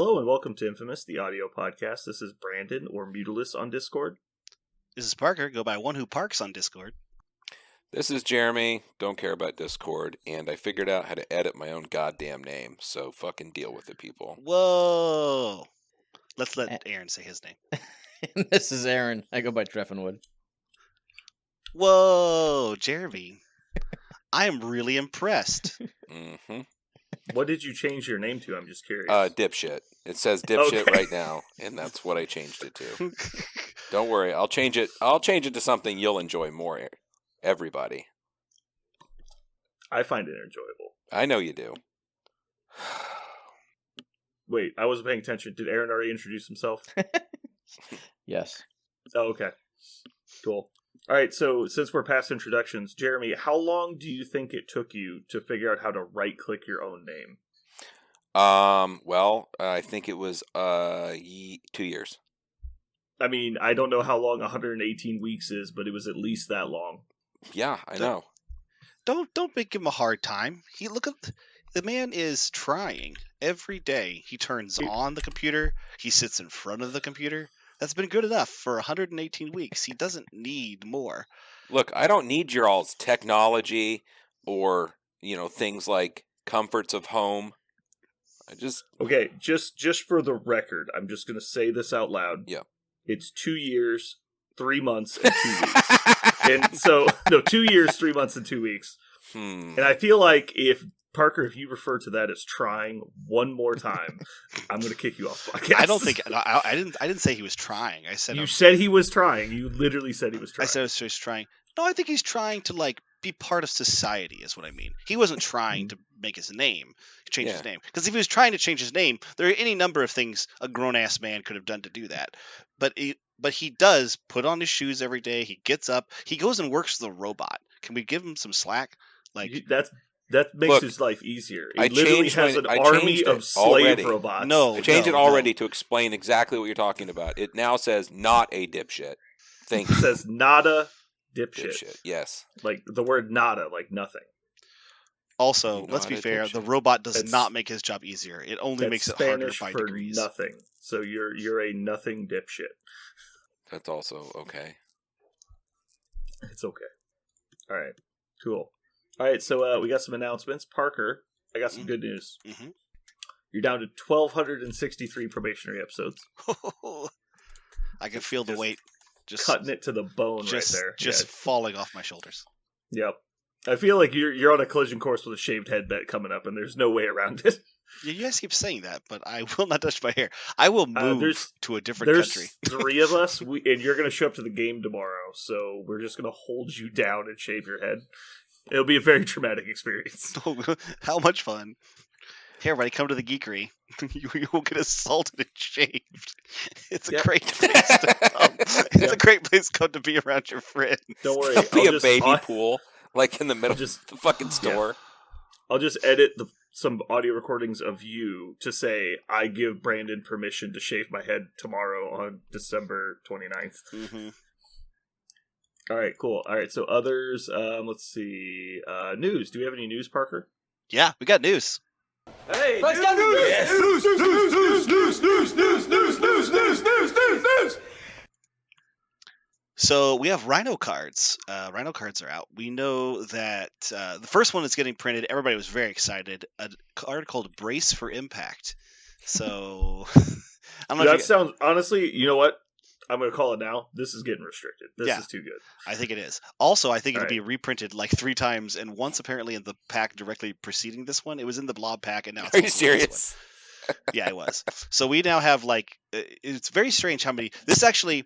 Hello and welcome to Infamous, the audio podcast. This is Brandon, or Mutilus on Discord. This is Parker, go by One Who Parks on Discord. This is Jeremy, don't care about Discord, and I figured out how to edit my own goddamn name, so fucking deal with it, people. Whoa! Let's let Aaron say his name. This is Aaron. I go by Treffenwood. Whoa, Jeremy. I am really impressed. Mm-hmm. What did you change your name to? I'm just curious. Dipshit. It says dipshit Okay. right now, and that's what I changed it to. Don't worry, I'll change it. I'll change it to something you'll enjoy more, everybody. I find it enjoyable. I know you do. Wait, I wasn't paying attention. Did Aaron already introduce himself? Yes. Oh, okay. Cool. All right, so since we're past introductions, Jeremy, how long do you think it took you to figure out how to right-click your own name? Well, I think it was 2 years. I mean, I don't know how long 118 weeks is, but it was at least that long. Yeah, I know. Don't make him a hard time. The man is trying every day. He turns on the computer. He sits in front of the computer. That's been good enough for 118 weeks. He doesn't need more. Look, I don't need your all's technology or, things like comforts of home. Okay, just for the record, I'm just going to say this out loud. Yeah. It's 2 years, 3 months, and 2 weeks. And so, no, 2 years, 3 months, and 2 weeks. And I feel like if you refer to that as trying one more time, I'm going to kick you off the podcast. I don't think I didn't say he was trying. I said you said he was trying. You literally said he was trying. I said he was trying. No, I think he's trying to be part of society. Is what I mean. He wasn't trying to make his name, change his name. Because if he was trying to change his name, there are any number of things a grown ass man could have done to do that. But he does put on his shoes every day. He gets up. He goes and works the robot. Can we give him some slack? That makes his life easier. It literally has an I army of slave already. robots. No, I changed it already to explain exactly what you're talking about. It now says not a dipshit. Thank you. It says nada dipshit. Yes. Like the word nada, like nothing. Also, let's be fair. The robot does not make his job easier. It only makes it Spanish harder by for degrees. nothing. So you're a nothing dipshit. That's also okay. It's okay. All right. Cool. All right. So we got some announcements. Parker, I got some good news. Mm-hmm. You're down to 1,263 probationary episodes. I can feel the weight. Just cutting it to the bone right there. Just falling off my shoulders. Yep. I feel like you're on a collision course with a shaved head bet coming up, and there's no way around it. Yeah, you guys keep saying that, but I will not touch my hair. I will move to a different country. There's 3 of us, and you're going to show up to the game tomorrow, so we're just going to hold you down and shave your head. It'll be a very traumatic experience. How much fun. Hey, everybody, come to the geekery. You will get assaulted and shaved. It's a great place to come. It's a great place to come to be around your friends. Don't worry. There'll be a baby pool, in the middle of the fucking store. Yeah. I'll just edit some audio recordings of you to say, I give Brandon permission to shave my head tomorrow on December 29th. Mm-hmm. All right, cool. All right, so others, let's see. News. Do we have any news, Parker? Yeah, we got news. Hey, news! Yes. News! So we have Rhino cards. Rhino cards are out. We know that the first one is getting printed. Everybody was very excited. A card called Brace for Impact. So I'm not. That sounds honestly. You know what? I'm going to call it now. This is getting restricted. This is too good. I think it is. Also, I think it'll be reprinted 3 times, and once apparently in the pack directly preceding this one. It was in the Blob pack, and now it's Are you serious? Yeah, it was. So we now have it's very strange how many. This actually,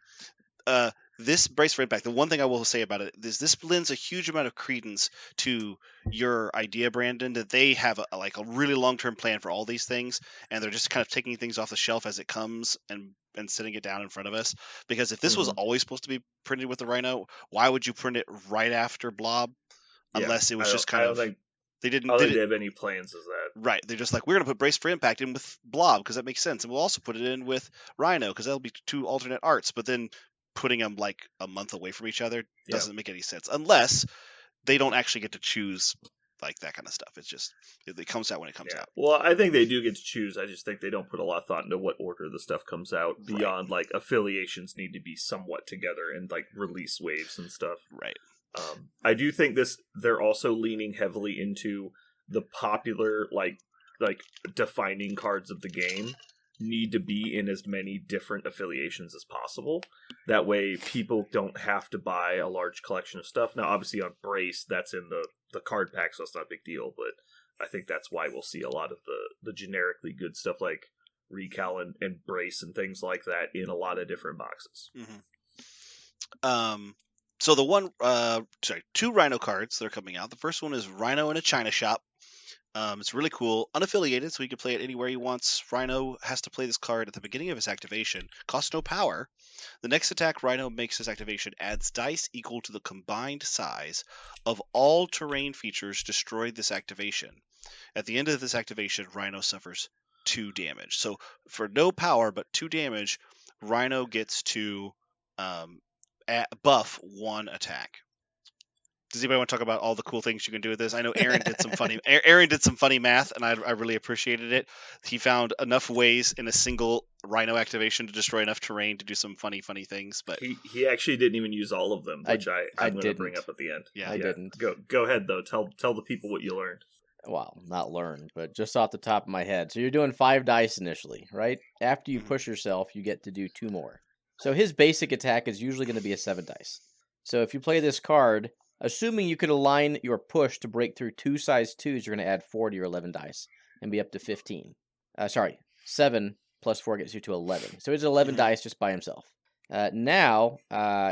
this Brace for Impact. The one thing I will say about it is this lends a huge amount of credence to your idea, Brandon, that they have a really long-term plan for all these things, and they're just kind of taking things off the shelf as it comes and sitting it down in front of us. Because if this was always supposed to be printed with the Rhino, why would you print it right after Blob? Unless it was just kind of... They didn't have any plans as that. Right. They're just we're going to put Brace for Impact in with Blob because that makes sense. And we'll also put it in with Rhino because that'll be 2 alternate arts. But then putting them a month away from each other doesn't make any sense. Unless they don't actually get to choose like that kind of stuff. It's just it comes out when it comes out. Well, I think they do get to choose. I just think they don't put a lot of thought into what order the stuff comes out beyond like affiliations need to be somewhat together and like release waves and stuff. Right. I do think they're also leaning heavily into the popular like defining cards of the game need to be in as many different affiliations as possible. That way people don't have to buy a large collection of stuff. Now, obviously on Brace, that's in the card pack, so it's not a big deal, but I think that's why we'll see a lot of the generically good stuff like Recal and Brace and things like that in a lot of different boxes. Mm-hmm. So the two Rhino cards that are coming out. The first one is Rhino in a China Shop. It's really cool, unaffiliated, so he can play it anywhere he wants. Rhino has to play this card at the beginning of his activation. Costs no power. The next attack Rhino makes his activation adds dice equal to the combined size of all terrain features destroyed this activation. At the end of this activation, Rhino suffers 2 damage. So for no power but 2 damage, Rhino gets to buff 1 attack. Does anybody want to talk about all the cool things you can do with this? I know Aaron did some funny math, and I really appreciated it. He found enough ways in a single Rhino activation to destroy enough terrain to do some funny things. But he actually didn't even use all of them, which I'm going to bring up at the end. Yeah, I didn't. Go ahead though. Tell the people what you learned. Well, not learned, but just off the top of my head. So you're doing 5 dice initially, right? After you push yourself, you get to do 2 more. So his basic attack is usually going to be a 7 dice. So if you play this card, assuming you could align your push to break through 2 size 2s, you're going to add 4 to your 11 dice and be up to 15. 7 plus 4 gets you to 11. So it's 11 dice just by himself. Now,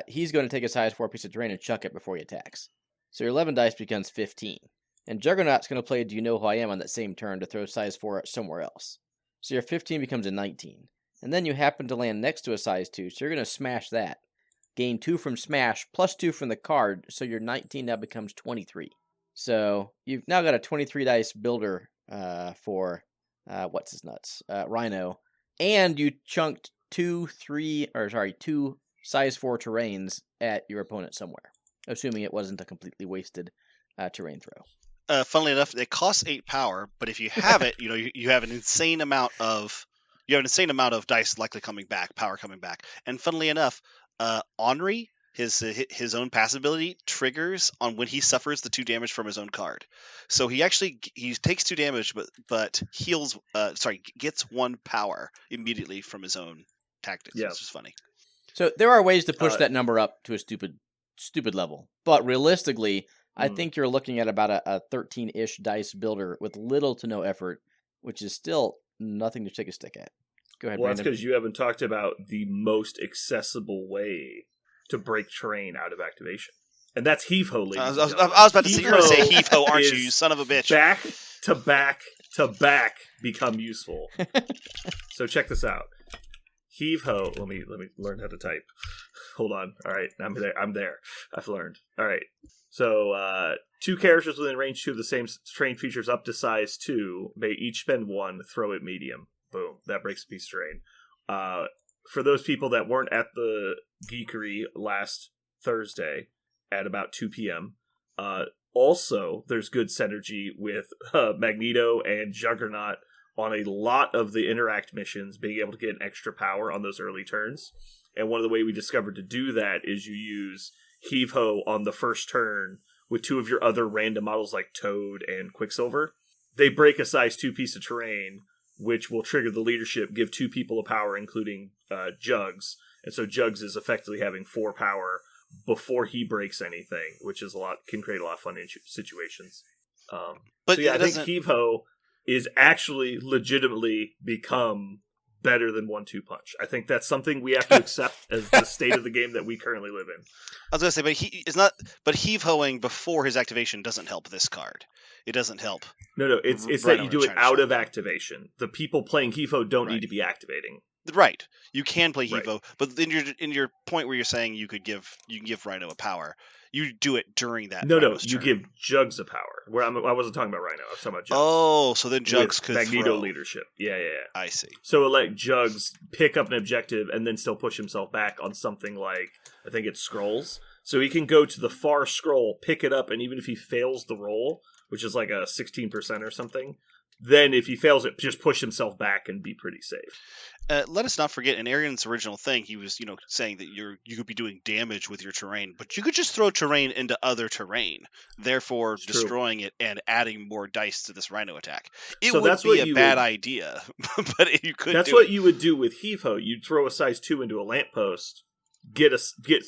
he's going to take a size 4 piece of terrain and chuck it before he attacks. So your 11 dice becomes 15. And Juggernaut's going to play Do You Know Who I Am on that same turn to throw size 4 somewhere else. So your 15 becomes a 19. And then you happen to land next to a size 2, so you're going to smash that. Gain 2 from smash, plus 2 from the card, so your 19 now becomes 23. So you've now got a 23 dice builder for, Rhino. And you chunked 2 size 4 terrains at your opponent somewhere, assuming it wasn't a completely wasted terrain throw. Funnily enough, it costs 8 power, but if you have it, you have an insane amount of dice likely coming back, power coming back. And funnily enough, Henri, his own passive ability triggers on when he suffers the 2 damage from his own card. So he takes 2 damage, but gets 1 power immediately from his own tactics. Yeah. It's just funny. So there are ways to push that number up to a stupid level, but realistically, I think you're looking at about a 13-ish dice builder with little to no effort, which is still nothing to take a stick at. Go ahead, Well, Brandon. that's because you haven't talked about the most accessible way to break terrain out of activation. And that's Heave-Ho, ladies I and was gentlemen. about to say, you're going to say Heave-Ho Heave-Ho, aren't you, is you son of a bitch? Back to back to back become useful. So check this out. Heave-Ho. Let me learn how to type. Hold on. All right, I'm there. I've learned. All right. So 2 characters within range 2 of the same terrain features up to size 2 may each spend 1, throw it medium. Boom. That breaks a piece of terrain. For those people that weren't at the Geekery last Thursday at about 2 p.m., also there's good synergy with Magneto and Juggernaut on a lot of the Interact missions, being able to get an extra power on those early turns. And one of the way we discovered to do that is you use Heave-Ho on the first turn with 2 of your other random models like Toad and Quicksilver. They break a size 2 piece of terrain, which will trigger the leadership, give 2 people a power, including Jugs. And so Jugs is effectively having 4 power before he breaks anything, which is can create a lot of fun situations. But I think Heave-Ho is actually legitimately become better than 1-2 punch. I think that's something we have to accept as the state of the game that we currently live in. I was going to say, but he is not. But Heave-Hoing before his activation doesn't help this card. It doesn't help. No, it's that you do it out of activation. The people playing Heave-Ho don't need to be activating. Right. You can play Heave-Ho, but in your point where you're saying you can give Rhino a power, you do it during that. No, Rhino's you turn. give Jugs a power. Where I wasn't talking about Rhino. I was talking about Jugs. Oh, so then Jugs with could Magneto throw. leadership. Yeah. I see. So it'll let Jugs pick up an objective and then still push himself back on something like, I think it's scrolls. So he can go to the far scroll, pick it up, and even if he fails the roll, which is like a 16% or something. Then if he fails it, just push himself back and be pretty safe. Let us not forget, in Arian's original thing, he was, saying that you could be doing damage with your terrain, but you could just throw terrain into other terrain, therefore It's true. destroying it and adding more dice to this Rhino attack. It So would that's be what a you bad would- idea, but you could That's do what it. you would do with Heave-Ho. You'd throw a size 2 into a lamppost, get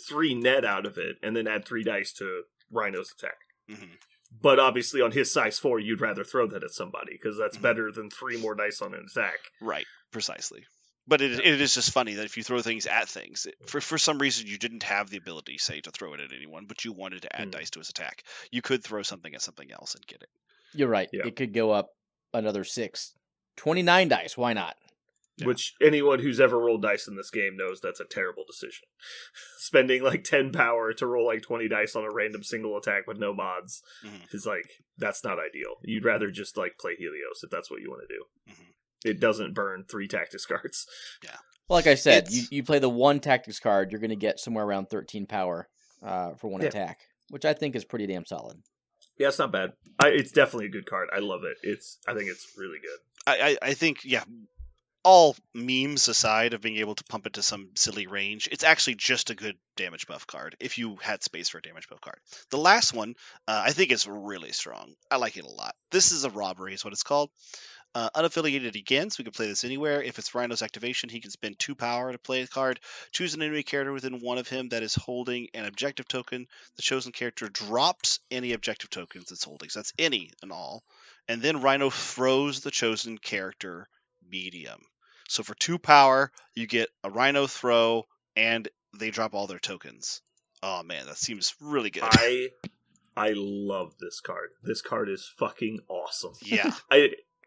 3 net out of it, and then add 3 dice to Rhino's attack. Mhm. But obviously on his size 4, you'd rather throw that at somebody, because that's Mhm. better than 3 more dice on an attack. Right, precisely. But it is just funny that if you throw things at things, for some reason you didn't have the ability, say, to throw it at anyone, but you wanted to add Mm. dice to his attack, you could throw something at something else and get it. You're right. Yeah. It could go up another 6. 29 dice. Why not? Yeah. Which anyone who's ever rolled dice in this game knows that's a terrible decision. Spending like 10 power to roll like 20 dice on a random single attack with no mods Mhm. is like, that's not ideal. You'd rather just like play Helios if that's what you want to do. Mhm. It doesn't burn 3 tactics cards. Well, like I said, It's- you play the 1 tactics card, you're going to get somewhere around 13 power for 1 Yeah. attack, which I think is pretty damn solid. Yeah, it's not bad. It's definitely a good card. I love it. I think it's really good. I think, yeah, all memes aside of being able to pump it to some silly range, it's actually just a good damage buff card if you had space for a damage buff card. The last one, I think is really strong. I like it a lot. This is a robbery, is what it's called. Unaffiliated again, so we can play this anywhere. If it's Rhino's activation, he can spend 2 power to play a card. Choose an enemy character within one of him that is holding an objective token. The chosen character drops any objective tokens it's holding. So that's any and all. And then Rhino throws the chosen character medium. So for 2 power, you get a Rhino throw, and they drop all their tokens. Oh man, that seems really good. I love this card. This card is fucking awesome. Yeah,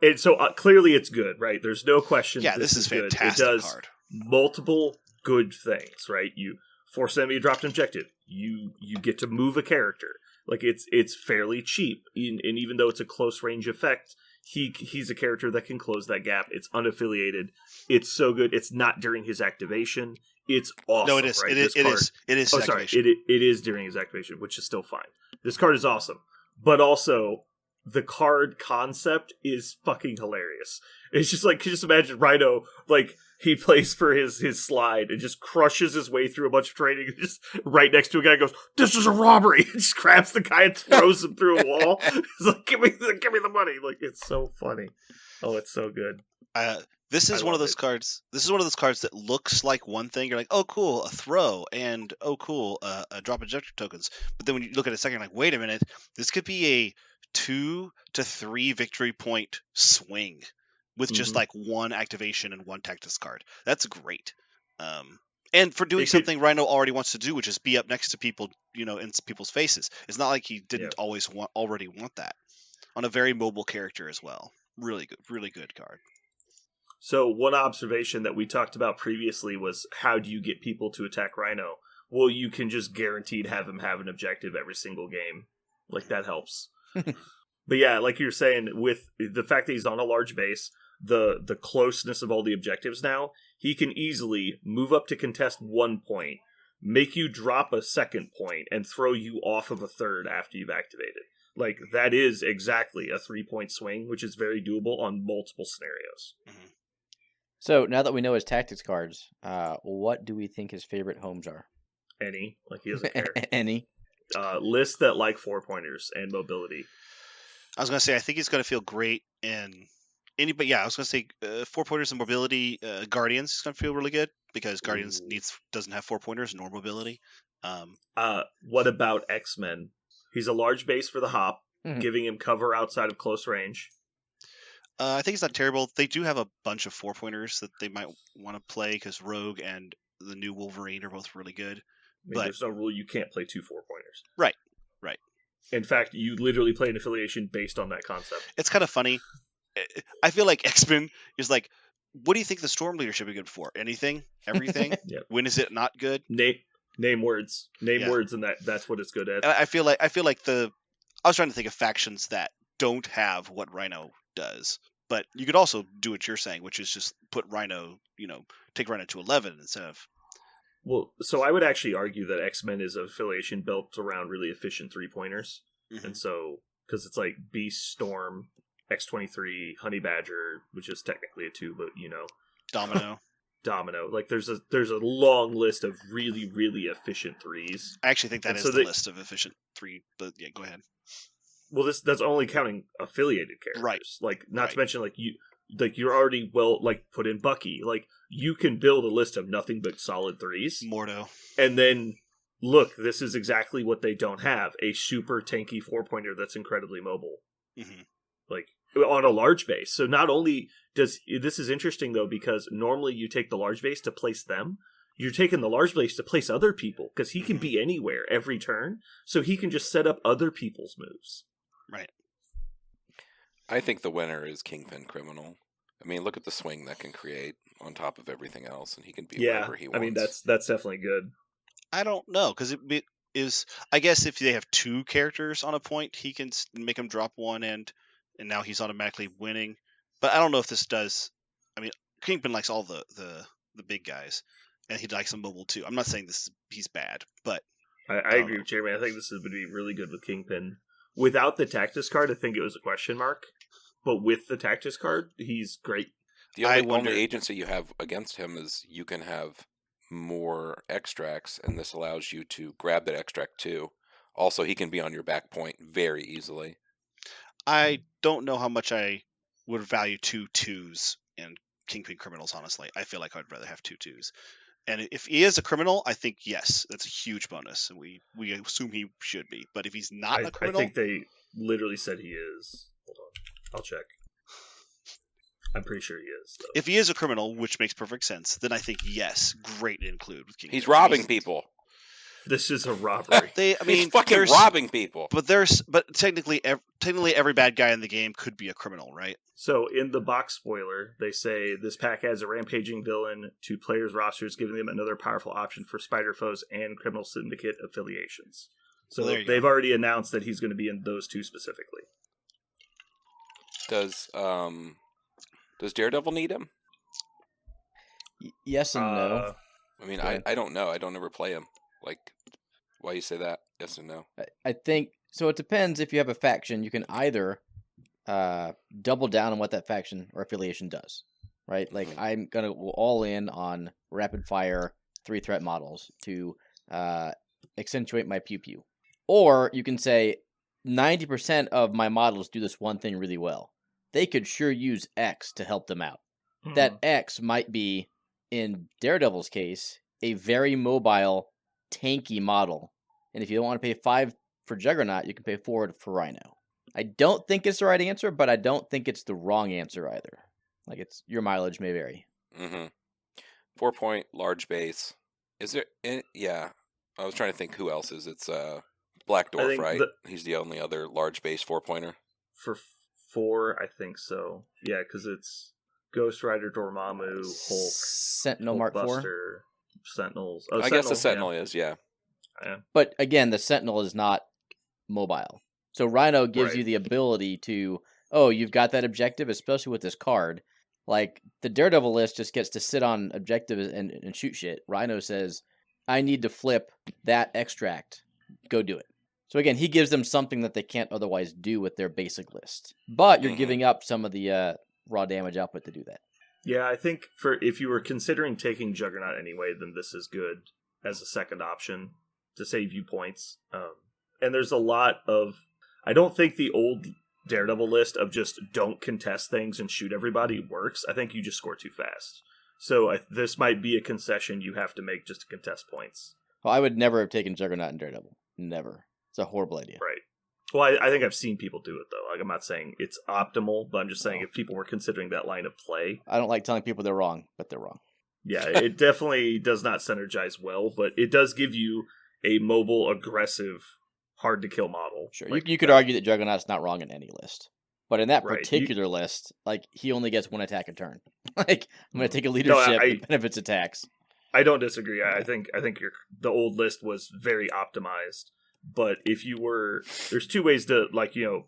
And so clearly it's good, right? There's no question. yeah, this is good. fantastic It does card. multiple good things, right? You force enemy to drop an objective. You get to move a character. Like it's fairly cheap, and even though it's a close range effect, he's a character that can close that gap. It's unaffiliated. It's so good. It's not during his activation. It's awesome. No, it is. Right? It is. This card- It is. Oh, sorry. activation. It is during his activation, which is still fine. This card is awesome, but also the card concept is fucking hilarious. It's just like, just imagine Rhino, like, he plays for his slide and just crushes his way through a bunch of training. Just right next to a guy goes, "This is a robbery!" And just grabs the guy and throws him through a wall. He's like, give me the money. Like, it's so funny. Oh, it's so good. This is I one of love those it. cards. This is one of those cards that looks like one thing. You're like, oh, cool, a throw, and oh, cool, a drop objective tokens. But then when you look at it a second, you're like, wait a minute, this could be a 2 to 3 victory point swing with just Mhm. like 1 activation and 1 tactics card. That's great. And for doing It could- something Rhino already wants to do, which is be up next to people, in people's faces. It's not like he didn't always already want that. On a very mobile character as well. Really good card. So one observation that we talked about previously was, how do you get people to attack Rhino? Well, you can just guaranteed have him have an objective every single game. Like, that helps. But yeah, like you're saying, with the fact that he's on a large base, the closeness of all the objectives now, he can easily move up to contest 1 point, make you drop a 2nd point, and throw you off of a 3rd after you've activated. Like, that is exactly a 3-point swing, which is very doable on multiple scenarios. So now that we know his tactics cards, what do we think his favorite homes are? Any, like, he doesn't care. Any? Lists that like 4-pointers and mobility. I was going to say, I think he's going to feel great in but yeah, I was going to say 4-pointers and mobility. Guardians is going to feel really good because Guardians Ooh. doesn't have 4-pointers nor mobility. What about X-Men? He's a large base for the hop, Mhm. giving him cover outside of close range. I think it's not terrible. They do have a bunch of 4-pointers that they might want to play because Rogue and the new Wolverine are both really good. I mean, But- there's no rule you can't play 2 4-pointers. Right. In fact, you literally play an affiliation based on that concept. It's kind of funny. I feel like X-Men is like, what do you think the Storm Leader should be good for? Anything? Everything? Yep. When is it not good? Name words. Name Yeah. words, and that's what it's good at. And I feel like I was trying to think of factions that don't have what Rhino does. But you could also do what you're saying, which is just put Rhino, take Rhino to 11 instead of. Well, so I would actually argue that X-Men is an affiliation built around really efficient 3-pointers. Mhm. And so because it's like Beast, Storm, X-23, Honey Badger, which is technically a 2, but Domino. Like there's a long list of really, really efficient 3s. I actually think that is the list of efficient 3, but yeah, go ahead. Well, that's only counting affiliated characters. Right. Like, not to mention, you're already put in Bucky. Like, you can build a list of nothing but solid 3s. Mordo. And then, look, this is exactly what they don't have. A super tanky 4-pointer that's incredibly mobile. Mm-hmm. Like, on a large base. So not only this is interesting, though, because normally you take the large base to place them. You're taking the large base to place other people, because he can be anywhere every turn. So he can just set up other people's moves. Right. I think the winner is Kingpin Criminal. I mean, look at the swing that can create on top of everything else, and he can be wherever he wants. I mean, that's definitely good. I don't know, because it is. I guess if they have 2 characters on a point, he can make them drop 1, and now he's automatically winning. But I don't know if this does. I mean, Kingpin likes all the big guys, and he likes them mobile too. I'm not saying he's bad, but I agree with Jeremy. I think this is going to be really good with Kingpin. Without the Tactus card, I think it was a question mark. But with the Tactus card, he's great. The only agency you have against him is you can have more extracts, and this allows you to grab that extract too. Also, he can be on your back point very easily. I don't know how much I would value 2 2s in Kingpin Criminals, honestly. I feel like I'd rather have 2 2s. And if he is a criminal, I think, yes, that's a huge bonus. And we assume he should be. But if he's not a criminal... I think they literally said he is. Hold on. I'll check. I'm pretty sure he is, though. If he is a criminal, which makes perfect sense, then I think, yes, great to include with Kingpin. He's robbing people. This is a robbery. He's fucking robbing people. But technically every bad guy in the game could be a criminal, right? So in the box spoiler, they say this pack adds a rampaging villain to players' rosters, giving them another powerful option for Spider Foes and Criminal Syndicate affiliations. So they've already announced that he's going to be in those 2 specifically. Does Daredevil need him? Yes and no. I mean, I don't know. I don't ever play him. Like, why you say that? Yes and no. I think so. It depends. If you have a faction, you can either double down on what that faction or affiliation does, right? Like, I'm gonna go all in on rapid fire 3-threat models to accentuate my pew pew, or you can say 90% of my models do this one thing really well. They could sure use X to help them out. That X might be, in Daredevil's case, a very mobile, tanky model. And if you don't want to pay 5 for Juggernaut, you can pay 4 for Rhino. I don't think it's the right answer, but I don't think it's the wrong answer either. Like, it's your mileage may vary. 4-point, large base. Is there? Yeah, I was trying to think who else is. It's Black Dwarf, right? He's the only other large base 4-pointer. For 4, I think so. Yeah, because it's Ghost Rider, Dormammu, Hulk, Sentinel Hulk Mark Buster, 4, Sentinels. Oh, I guess the Sentinel is, yeah. But again, the Sentinel is not mobile. So Rhino gives you the ability to, you've got that objective, especially with this card. Like, the Daredevil list just gets to sit on objectives and shoot shit. Rhino says, I need to flip that extract. Go do it. So again, he gives them something that they can't otherwise do with their basic list. But you're giving up some of the raw damage output to do that. Yeah, I think if you were considering taking Juggernaut anyway, then this is good as a second option to save you points. And there's a lot of... I don't think the old Daredevil list of just don't contest things and shoot everybody works. I think you just score too fast. So this might be a concession you have to make just to contest points. Well, I would never have taken Juggernaut and Daredevil. Never. It's a horrible idea. Right. Well, I think I've seen people do it, though. Like, I'm not saying it's optimal, but I'm just saying if people were considering that line of play... I don't like telling people they're wrong, but they're wrong. Yeah, it definitely does not synergize well, but it does give you a mobile, aggressive, hard-to-kill model. Sure, like, you could argue that Juggernaut's not wrong in any list. But in that particular list, like, he only gets 1 attack a turn. Like, I'm going to take a leadership and benefits attacks. I don't disagree. I think the old list was very optimized. But if you were... There's 2 ways to,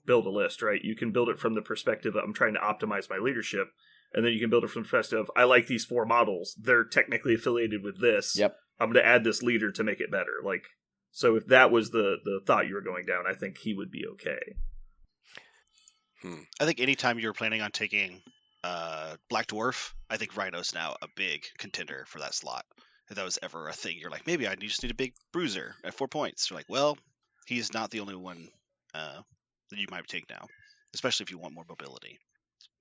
build a list, right? You can build it from the perspective of I'm trying to optimize my leadership, and then you can build it from the perspective of I like these 4 models. They're technically affiliated with this. Yep. I'm going to add this leader to make it better. Like, so if that was the thought you were going down, I think he would be okay. I think anytime you're planning on taking Black Dwarf, I think Rhino's now a big contender for that slot. If that was ever a thing, you're like, maybe I just need a big bruiser at 4 points. You're like, well, he's not the only one that you might take now, especially if you want more mobility.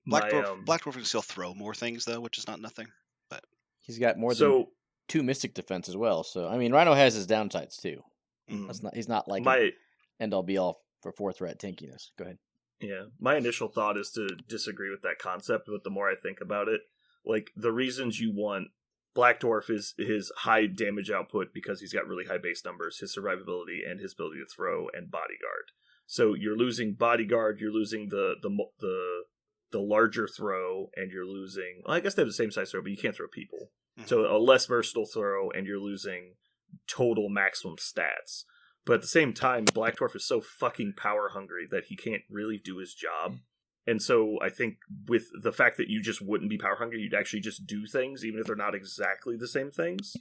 Black Dwarf can still throw more things though, which is not nothing. But he's got more than 2 Mystic Defense as well. So I mean, Rhino has his downsides too. He's not like an end all be all for 4-threat tankiness. Go ahead. Yeah, my initial thought is to disagree with that concept, but the more I think about it, like the reasons you want Black Dwarf is his high damage output because he's got really high base numbers, his survivability, and his ability to throw and bodyguard. So you're losing bodyguard, you're losing the larger throw, and you're losing. Well, I guess they have the same size throw, but you can't throw people. Mm-hmm. So a less versatile throw, and you're losing total maximum stats. But at the same time, Black Dwarf is so fucking power hungry that he can't really do his job. And so I think with the fact that you just wouldn't be power hungry, you'd actually just do things, even if they're not exactly the same things,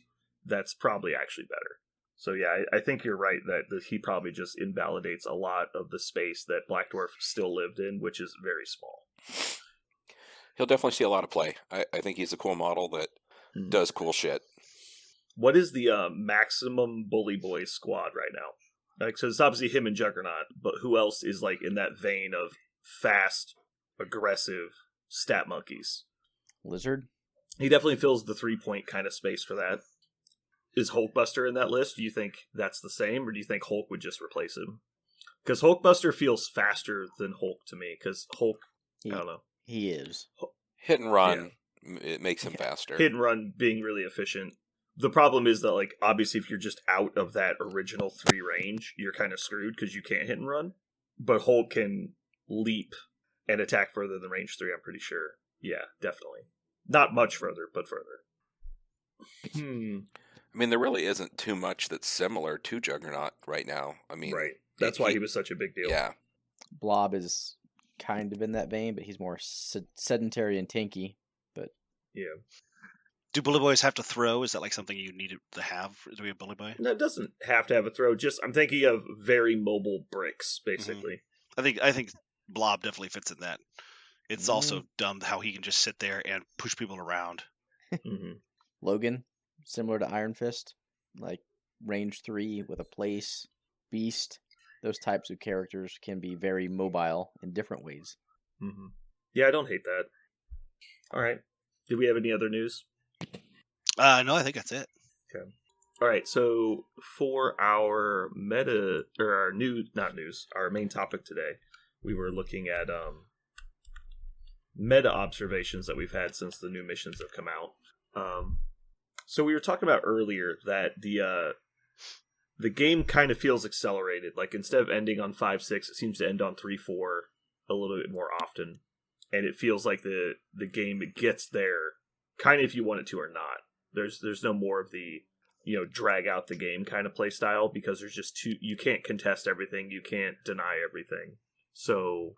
that's probably actually better. So yeah, I think you're right that he probably just invalidates a lot of the space that Black Dwarf still lived in, which is very small. He'll definitely see a lot of play. I think he's a cool model that does cool shit. What is the maximum Bully Boys squad right now? Like, so it's obviously him and Juggernaut, but who else is like in that vein of fast, aggressive stat monkeys? Lizard? He definitely fills the 3-point kind of space for that. Is Hulkbuster in that list? Do you think that's the same, or do you think Hulk would just replace him? Because Hulkbuster feels faster than Hulk to me, because Hulk, I don't know. He is. Hit and run, it makes him faster. Hit and run being really efficient. The problem is that, like, obviously if you're just out of that original 3 range, you're kind of screwed because you can't hit and run. But Hulk can leap and attack further than range 3, I'm pretty sure. Yeah, definitely. Not much further, but further. I mean, there really isn't too much that's similar to Juggernaut right now. I mean, right. That's why he was such a big deal. Yeah. Blob is kind of in that vein, but he's more sedentary and tanky. But yeah. Do Bully Boys have to throw? Is that like something you need to have to be a Bully Boy? No, it doesn't have to have a throw. Just I'm thinking of very mobile bricks, basically. I think Blob definitely fits in that. It's also dumb how he can just sit there and push people around. Logan, similar to Iron Fist, like range 3 with a place, Beast. Those types of characters can be very mobile in different ways. Yeah, I don't hate that. All right. Do we have any other news? No, I think that's it. Okay. All right. So for our our main topic today, we were looking at meta observations that we've had since the new missions have come out. So we were talking about earlier that the game kind of feels accelerated. Like instead of ending on 5-6, it seems to end on 3-4 a little bit more often, and it feels like the game gets there kind of if you want it to or not. There's no more of the drag out the game kind of play style because there's just you can't contest everything, you can't deny everything. So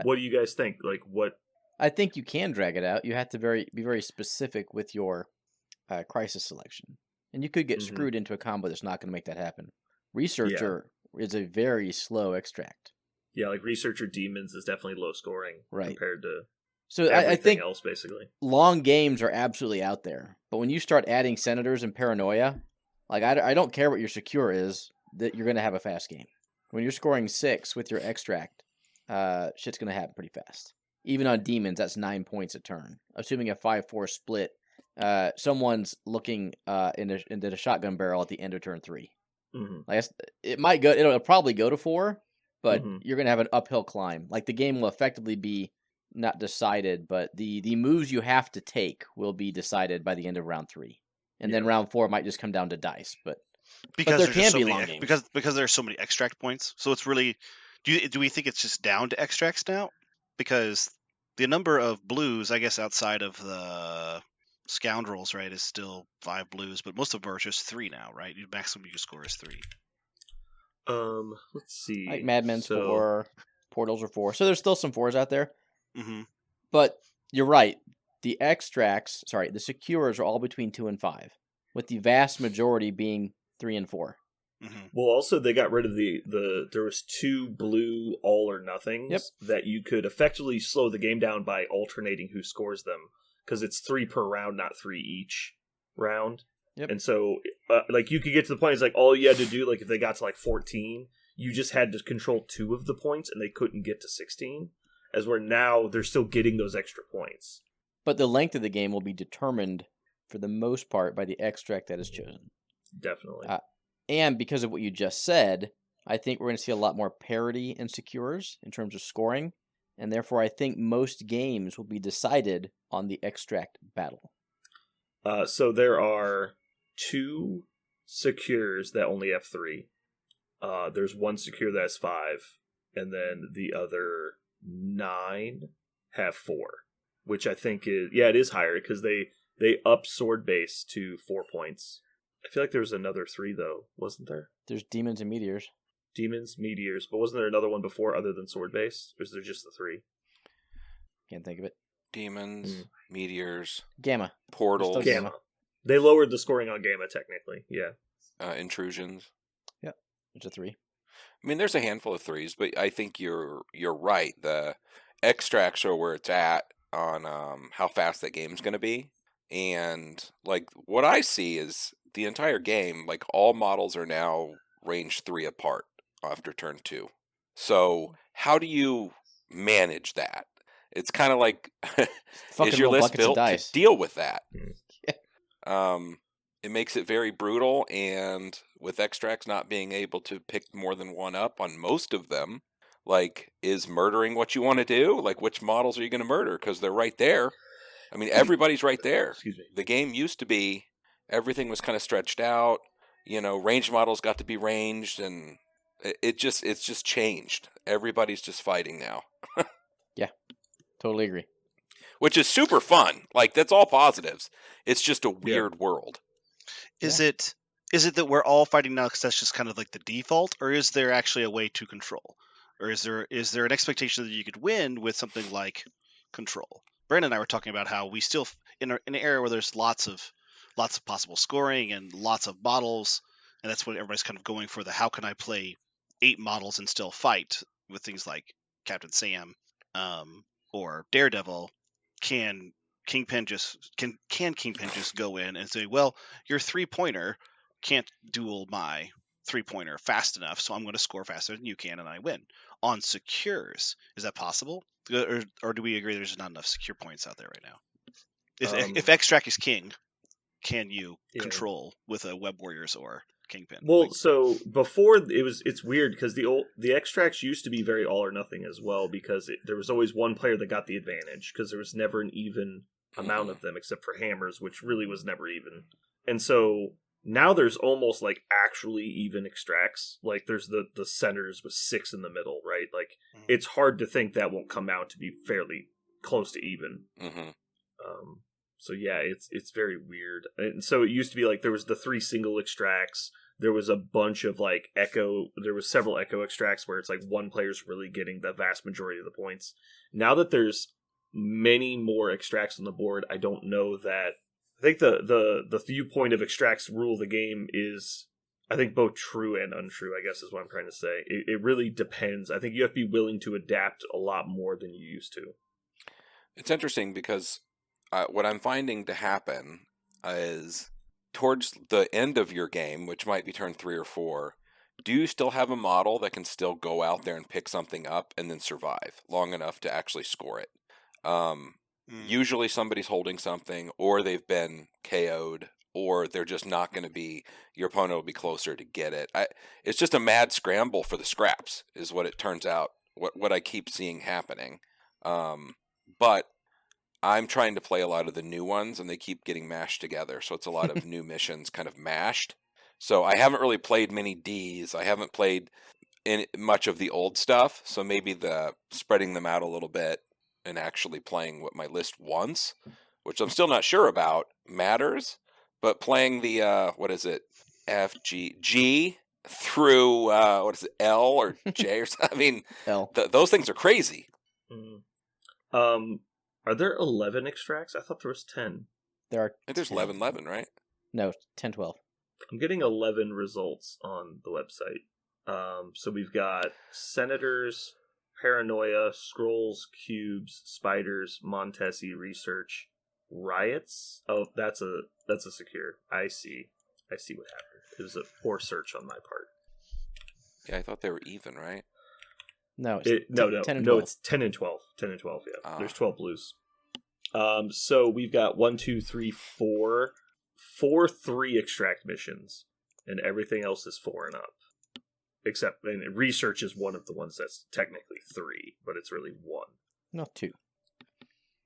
what do you guys think? Like what? I think you can drag it out. You have to be very specific with your crisis selection. And you could get screwed into a combo that's not going to make that happen. Researcher is a very slow extract. Yeah, like Researcher Demons is definitely low scoring compared to I think else, basically. Long games are absolutely out there. But when you start adding Senators and Paranoia, like I don't care what your secure is, that you're going to have a fast game. When you're scoring 6 with your extract, shit's going to happen pretty fast. Even on Demons, that's 9 points a turn. Assuming a 5-4 split, someone's looking into the shotgun barrel at the end of turn 3. Like it'll probably go to 4, but you're gonna have an uphill climb. Like the game will effectively be not decided, but the moves you have to take will be decided by the end of round 3, and then round 4 might just come down to dice. But there can be long games because there's so many extract points. So it's really do we think it's just down to extracts now? Because the number of blues, I guess, outside of the Scoundrels, right, is still 5 blues, but most of them are just 3 now, right? The maximum you can score is 3. Let's see. Like Madmen's 4, Portals are 4. So there's still some 4s out there. But you're right. The secures are all between 2 and 5, with the vast majority being 3 and 4. Mhm. Well, also they got rid of there was 2 blue all or nothings Yep. that you could effectively slow the game down by alternating who scores them, because it's 3 per round, not 3 each round. Yep. And so, like, you could get to the point, it's like, all you had to do, like, if they got to, like, 14, you just had to control 2 of the points, and they couldn't get to 16, as where now they're still getting those extra points. But the length of the game will be determined, for the most part, by the extract that is chosen. Definitely. And because of what you just said, I think we're going to see a lot more parity in secures in terms of scoring, and therefore I think most games will be decided on the extract battle. So there are 2 secures that only have 3. There's 1 secure that has 5, and then the other 9 have 4, which I think it is higher, because they up sword base to 4 points. I feel like there was another 3 though, wasn't there? There's demons and meteors. Demons, meteors, but wasn't there another one before other than sword base? Or is there just the 3? Can't think of it. Demons, meteors, Gamma. portals, Still Gamma. They lowered the scoring on Gamma, technically. Yeah. intrusions. There's a 3. I mean, there's a handful of 3s, but I think you're right. The extracts are where it's at on how fast that game's going to be. And, like, what I see is the entire game, like, all models are now range 3 apart after turn 2. So how do you manage that? It's kind of like, Fucking is your roll list buckets of built to dice. deal with that? Yeah. It makes it very brutal, and with extracts not being able to pick more than one up on most of them, like, is murdering what you want to do? Like, which models are you going to murder? Because they're right there. I mean, everybody's right there. Excuse me. The game used to be, everything was kind of stretched out. You know, ranged models got to be ranged, and it's just changed. Everybody's just fighting now. Totally agree. Which is super fun. Like, that's all positives. It's just a weird world. Is it that we're all fighting now because that's just kind of like the default, or is there actually a way to control, or is there an expectation that you could win with something like control? Brandon and I were talking about how we still in an area where there's lots of possible scoring and lots of models, and that's what everybody's kind of going for. The how can I play 8 models and still fight with things like Captain Sam, or Daredevil? Can Kingpin just go in and say, well, your 3-pointer can't duel my 3-pointer fast enough, so I'm going to score faster than you can, and I win. On secures, is that possible? Or do we agree there's not enough secure points out there right now? If extract is king, can you control with a Web Warriors or Kingpin? Well, so before it's weird because the extracts used to be very all or nothing as well, because there was always one player that got the advantage, because there was never an even amount of them except for hammers, which really was never even. And so now there's almost like actually even extracts. Like there's the centers with 6 in the middle, right? Like it's hard to think that won't come out to be fairly close to even. Mm-hmm. So yeah, it's very weird. And so it used to be like there was the 3 single extracts. There was a bunch of like echo. There was several echo extracts where it's like one player's really getting the vast majority of the points. Now that there's many more extracts on the board, I don't know that. I think the viewpoint of extracts rule the game is, I think, both true and untrue, I guess is what I'm trying to say. It really depends. I think you have to be willing to adapt a lot more than you used to. It's interesting because what I'm finding to happen is towards the end of your game, which might be turn 3 or 4, do you still have a model that can still go out there and pick something up and then survive long enough to actually score it? Usually somebody's holding something, or they've been KO'd, or they're just not going to be, your opponent will be closer to get it. It's just a mad scramble for the scraps is what it turns out, what I keep seeing happening. But I'm trying to play a lot of the new ones, and they keep getting mashed together. So it's a lot of new missions kind of mashed. So I haven't really played many Ds. I haven't played much of the old stuff. So maybe the spreading them out a little bit and actually playing what my list wants, which I'm still not sure about, matters. But playing the, what is it, G through, what is it, L or J or something? I mean, L. Those things are crazy. Are there 11 extracts? I thought there was 10. There are I think there's 11, right? No, 10, 12. I'm getting 11 results on the website. So we've got Senators, Paranoia, Scrolls, Cubes, Spiders, Montesi, Research, Riots. Oh, that's a secure. I see what happened. It was a poor search on my part. Yeah, I thought they were even, right? No, it's 10 and 12. No, it's 10 and 12. 10 and 12, yeah. There's 12 blues. So we've got 1, 2, 3, 4 3 extract missions, and everything else is 4 and up. Except, and research is one of the ones that's technically 3, but it's really 1. No, 2.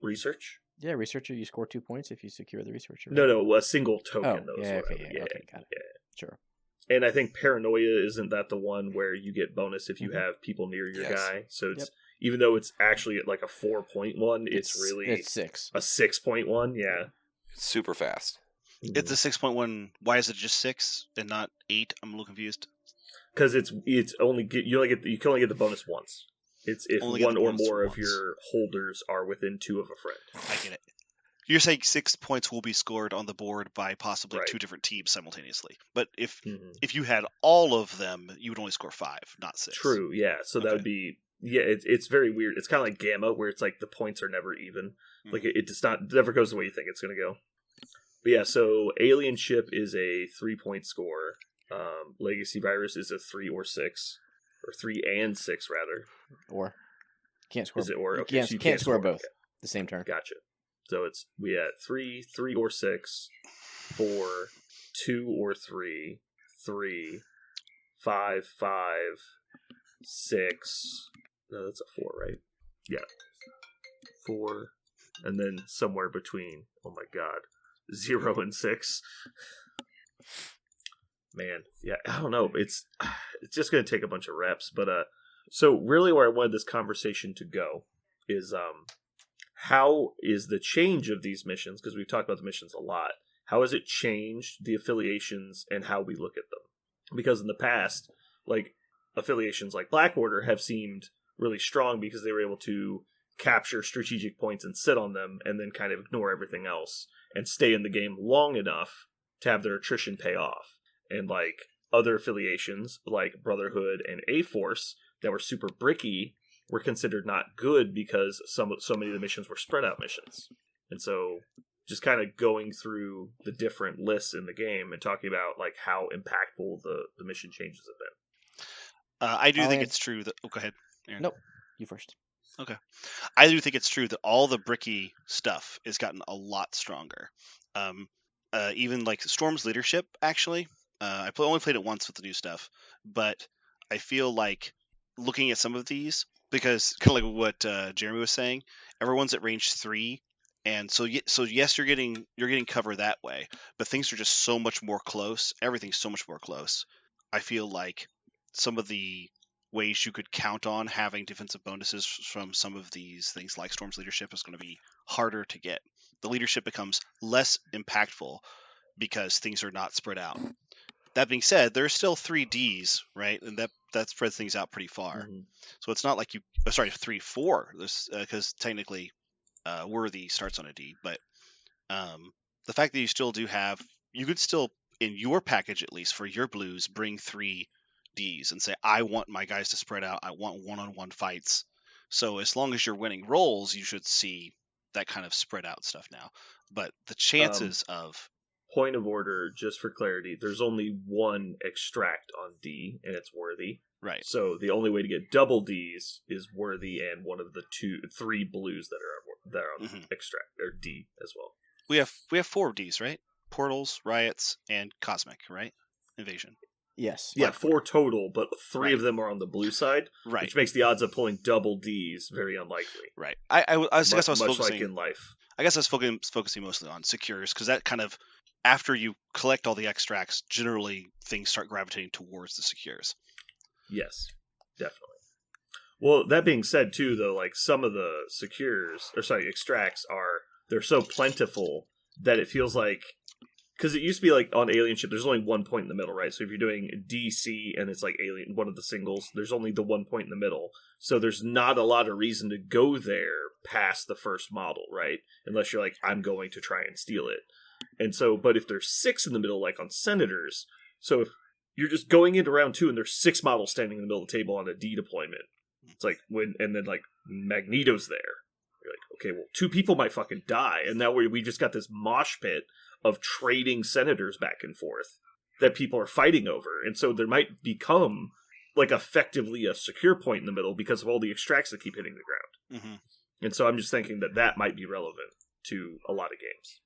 Research? Yeah, researcher, you score 2 points if you secure the researcher. No, a single token. Oh, yeah, okay, okay, got it. Yeah. Sure. And I think Paranoia, isn't that the one where you get bonus if you have people near your guy? So it's even though it's actually at like a 4.1, it's really it's 6. A 6.1, yeah. It's super fast. It's a 6.1. Why is it just 6 and not 8? I'm a little confused. Because it's only you can only get the bonus once. It's if Only one or bonus more once. of your holders are within 2 of a friend. I get it. You're saying 6 points will be scored on the board by possibly Right. 2 different teams simultaneously. But if Mhm. if you had all of them, you would only score 5, not 6. True, yeah. So that Okay. would be it's very weird. It's kind of like Gamma, where it's like the points are never even. Mhm. Like it just never goes the way you think it's going to go. But yeah, so Alien Ship is a 3-point score. Legacy Virus is a 3 or 6, or 3 and 6 rather. Or can't score. Is it or? You Okay, can't, so you can't score both Okay, the same turn. gotcha. So we had 3 or 6, 4, 2 or 3, 3, 5, 6. No, that's a 4, right? Yeah. 4, and then somewhere between. Oh my god, 0 and 6. Man, yeah, I don't know. It's just going to take a bunch of reps, but so really where I wanted this conversation to go is how is the change of these missions, because we've talked about the missions a lot, how has it changed the affiliations and how we look at them? Because in the past, like, affiliations like Black Order have seemed really strong because they were able to capture strategic points and sit on them and then kind of ignore everything else and stay in the game long enough to have their attrition pay off. And like other affiliations like Brotherhood and A-Force that were super bricky were considered not good because so many of the missions were spread out missions. And so just kind of going through the different lists in the game and talking about like how impactful the mission changes have been. I do think it's true that... Oh, go ahead, Aaron. Nope. You first. Okay. I do think it's true that all the bricky stuff has gotten a lot stronger. Even like Storm's leadership, actually. I only played it once with the new stuff, but I feel like looking at some of these, because kind of like what Jeremy was saying, everyone's at range 3, and so yes, you're getting cover that way, but things are just so much more close. Everything's so much more close. I feel like some of the ways you could count on having defensive bonuses from some of these things like Storm's leadership is going to be harder to get. The leadership becomes less impactful because things are not spread out. That being said, there's still 3 Ds, right? And that spreads things out pretty far. Mm-hmm. So it's not like 3, 4, because technically Worthy starts on a D. But the fact that you still do have, you could still, in your package at least, for your blues, bring 3 Ds and say, I want my guys to spread out. I want one-on-one fights. So as long as you're winning rolls, you should see that kind of spread out stuff now. But the chances of... Point of order, just for clarity, there's only one extract on D, and it's Worthy. Right. So the only way to get double Ds is Worthy and one of the 3 blues that are on extract, or D as well. We have 4 Ds, right? Portals, Riots, and Cosmic, right? Invasion. Yes. Yeah, 4 total, but 3 Right. of them are on the blue side, Right. which makes the odds of pulling double Ds very unlikely. Right. I guess I was much focusing. like in life. I guess I was focusing mostly on secures because that kind of, after you collect all the extracts, generally things start gravitating towards the secures. Yes, definitely. Well, that being said, too, though, like some of the extracts they're so plentiful that it feels like, because it used to be like on Alien Ship, there's only 1 point in the middle, right? So if you're doing DC and it's like Alien, one of the singles, there's only the 1 point in the middle. So there's not a lot of reason to go there past the first model, right? Unless you're like, I'm going to try and steal it. And so, but if there's 6 in the middle, like on Senators, so if you're just going into round 2 and there's 6 models standing in the middle of the table on a D deployment, it's like and then like Magneto's there. You're like, okay, well, 2 people might fucking die, and now we just got this mosh pit of trading Senators back and forth that people are fighting over, and so there might become like effectively a secure point in the middle because of all the extracts that keep hitting the ground. Mm-hmm. And so I'm just thinking that might be relevant to a lot of games.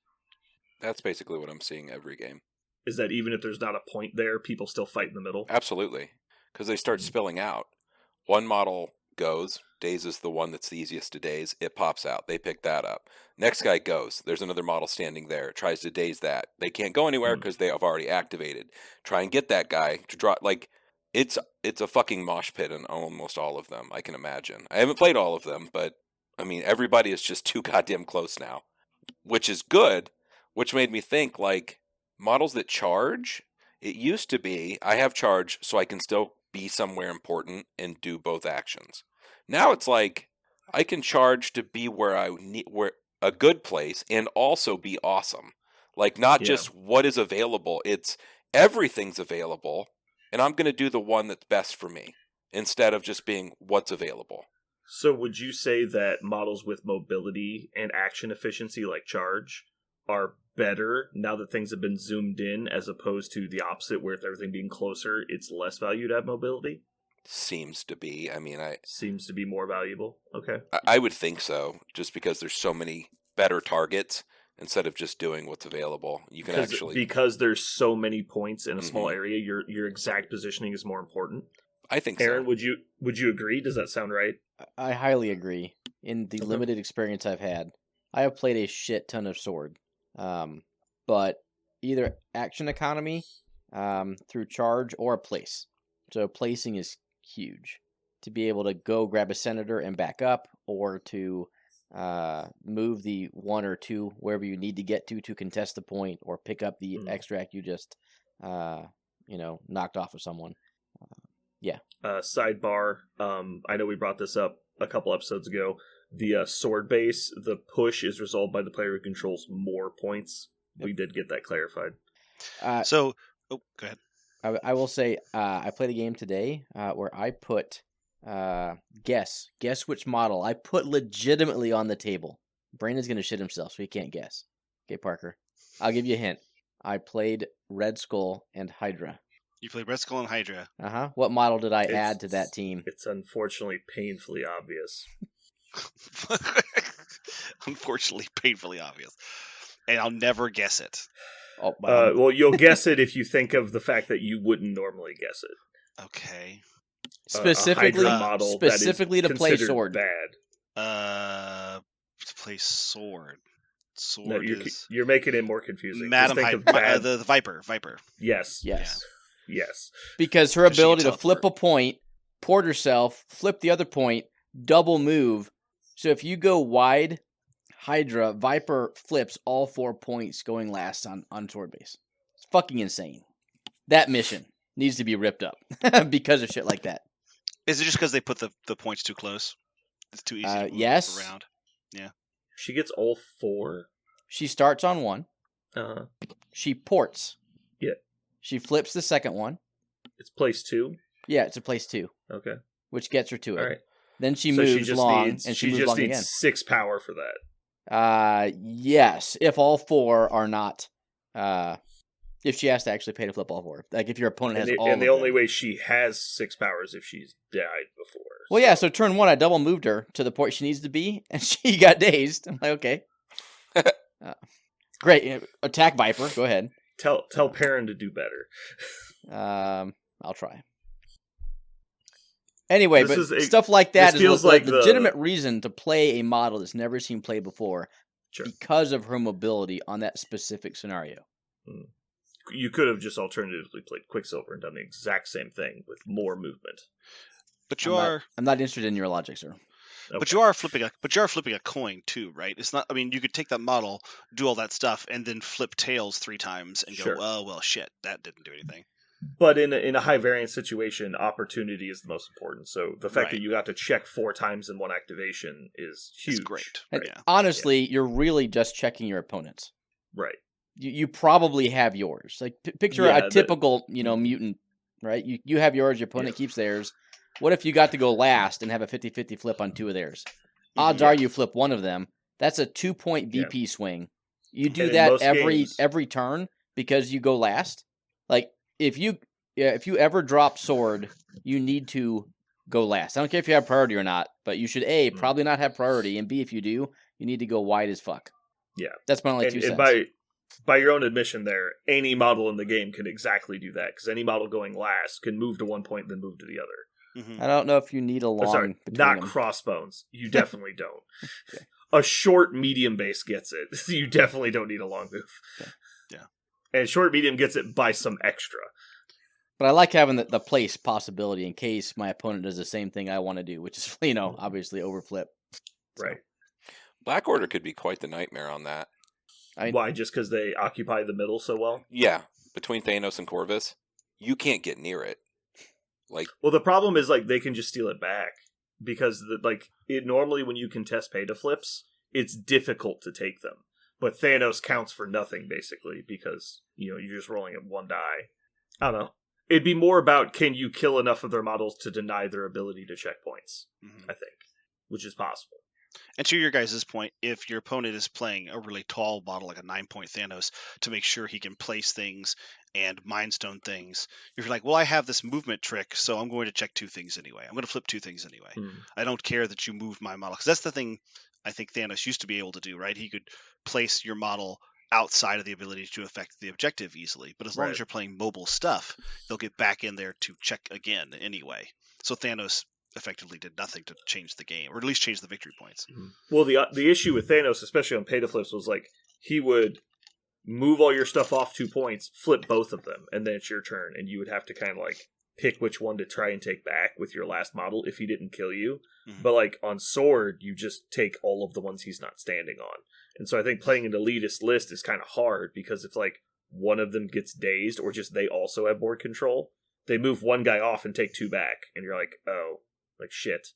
That's basically what I'm seeing every game. Is that even if there's not a point there, people still fight in the middle? Absolutely. Because they start spilling out. One model goes, dazes the one that's the easiest to daze, it pops out. They pick that up. Next guy goes, there's another model standing there, tries to daze that. They can't go anywhere because they have already activated. Try and get that guy to draw, like, it's a fucking mosh pit in almost all of them, I can imagine. I haven't played all of them, but, I mean, everybody is just too goddamn close now. Which is good, which made me think, like, models that charge, it used to be, I have charge so I can still be somewhere important and do both actions. Now it's like I can charge to be where I need, where a good place, and also be awesome. Like not just what is available, it's everything's available, and I'm going to do the one that's best for me instead of just being what's available. So would you say that models with mobility and action efficiency like charge are better now that things have been zoomed in, as opposed to the opposite, where with everything being closer, it's less value to have mobility? Seems to be. I mean, Seems to be more valuable. Okay. I would think so, just because there's so many better targets instead of just doing what's available. You can actually, because there's so many points in a small area, your exact positioning is more important. I think Aaron, so. would you agree? Does that sound right? I highly agree. In the limited experience I've had, I have played a shit ton of Sword. But either action economy through charge or place. So placing is huge. To be able to go grab a Senator and back up, or to move the 1 or 2 wherever you need to get to contest the point, or pick up the extract you just knocked off of someone. Sidebar. I know we brought this up a couple episodes ago. The sword base, the push is resolved by the player who controls more points. We did get that clarified. Go ahead. I will say I played a game today where I put guess which model I put legitimately on the table. Brandon's gonna shit himself, so he can't guess. Okay, Parker, I'll give you a hint. I played Red Skull and Hydra. You played Red Skull and Hydra. What model did I add to that team? It's unfortunately painfully obvious. Unfortunately, painfully obvious. And I'll never guess it. Well, you'll guess it if you think of the fact that you wouldn't normally guess it. Okay. Specifically, model specifically to play Sword. Bad. To play Sword. Sword No, you're making it more confusing. Madam Hydra. The Viper. Yes. Yes. Because her ability to flip a point, port herself, flip the other point, double move. So if you go wide, Hydra, Viper flips all 4 points going last on Sword base. It's fucking insane. That mission needs to be ripped up because of shit like that. Is it just because they put the points too close? It's too easy to move around. Yeah. She gets all 4? She starts on 1. She ports. Yeah. She flips the second one. It's place 2? Yeah, it's a place 2. Okay. Which gets her to it. All right. Then she moves long, and she moves long again. She just needs 6 power for that. Yes, if all 4 are not, if she has to actually pay to flip all 4. Like if your opponent has all. And the only way she has 6 powers if she's died before. Well, yeah. So turn 1, I double moved her to the point she needs to be, and she got dazed. I'm like, okay, great. Attack Viper. Go ahead. Tell Perrin to do better. I'll try. Anyway, stuff like that is a legitimate reason to play a model that's never seen play before, because of her mobility on that specific scenario. You could have just alternatively played Quicksilver and done the exact same thing with more movement. But I'm not interested in your logic, sir. Okay. But you are flipping a coin too, right? It's not. I mean, you could take that model, do all that stuff, and then flip tails 3 times and go, "Oh well, shit, that didn't do anything." But in a high variance situation, opportunity is the most important. So the fact that you got to check 4 times in one activation is huge. It's great. And honestly, you're really just checking your opponents. Right. you probably have yours. Like picture Yeah, a typical mutant, right? You have yours, your opponent keeps theirs. What if you got to go last and have a 50-50 flip on 2 of theirs? Odds are you flip one of them. That's a 2-point VP swing. You do that every turn because you go last. Like if you ever drop sword, you need to go last. I don't care if you have priority or not, but you should A, probably not have priority, and B, if you do, you need to go wide as fuck. Yeah. That's my only 2 cents. And by your own admission there, any model in the game can exactly do that, because any model going last can move to one point, then move to the other. Mm-hmm. I don't know if you need a long... Sorry, not them. crossbones. You definitely don't. Okay. A short medium base gets it. You definitely don't need a long move. Okay. Yeah. And short medium gets it by some extra. But I like having the place possibility in case my opponent does the same thing I want to do, which is, obviously overflip. So. Right. Black Order could be quite the nightmare on that. Why? Just because they occupy the middle so well? Yeah. Between Thanos and Corvus, you can't get near it. Well, the problem is, they can just steal it back. Because, normally when you contest pay to flips, it's difficult to take them. But Thanos counts for nothing, basically, because, you're just rolling at 1 die. I don't know. It'd be more about, can you kill enough of their models to deny their ability to check points, I think. Which is possible. And to your guys' point, if your opponent is playing a really tall model like a 9-point Thanos to make sure he can place things and Mind Stone things, you're like, well, I have this movement trick, so I'm going to check 2 things anyway. I'm going to flip 2 things anyway. I don't care that you moved my model. Because that's the thing I think Thanos used to be able to do, right? He could place your model outside of the ability to affect the objective easily. But as long as you're playing mobile stuff, they'll get back in there to check again anyway. So Thanos effectively did nothing to change the game, or at least change the victory points. Well, the issue with Thanos, especially on pay to flips, was he would move all your stuff off 2 points, flip both of them, and then it's your turn, and you would have to kind of pick which one to try and take back with your last model if he didn't kill you. But on Sword, you just take all of the ones he's not standing on. And so I think playing an elitist list is kind of hard, because if one of them gets dazed, or just they also have board control, they move one guy off and take 2 back, and you're like, oh, shit.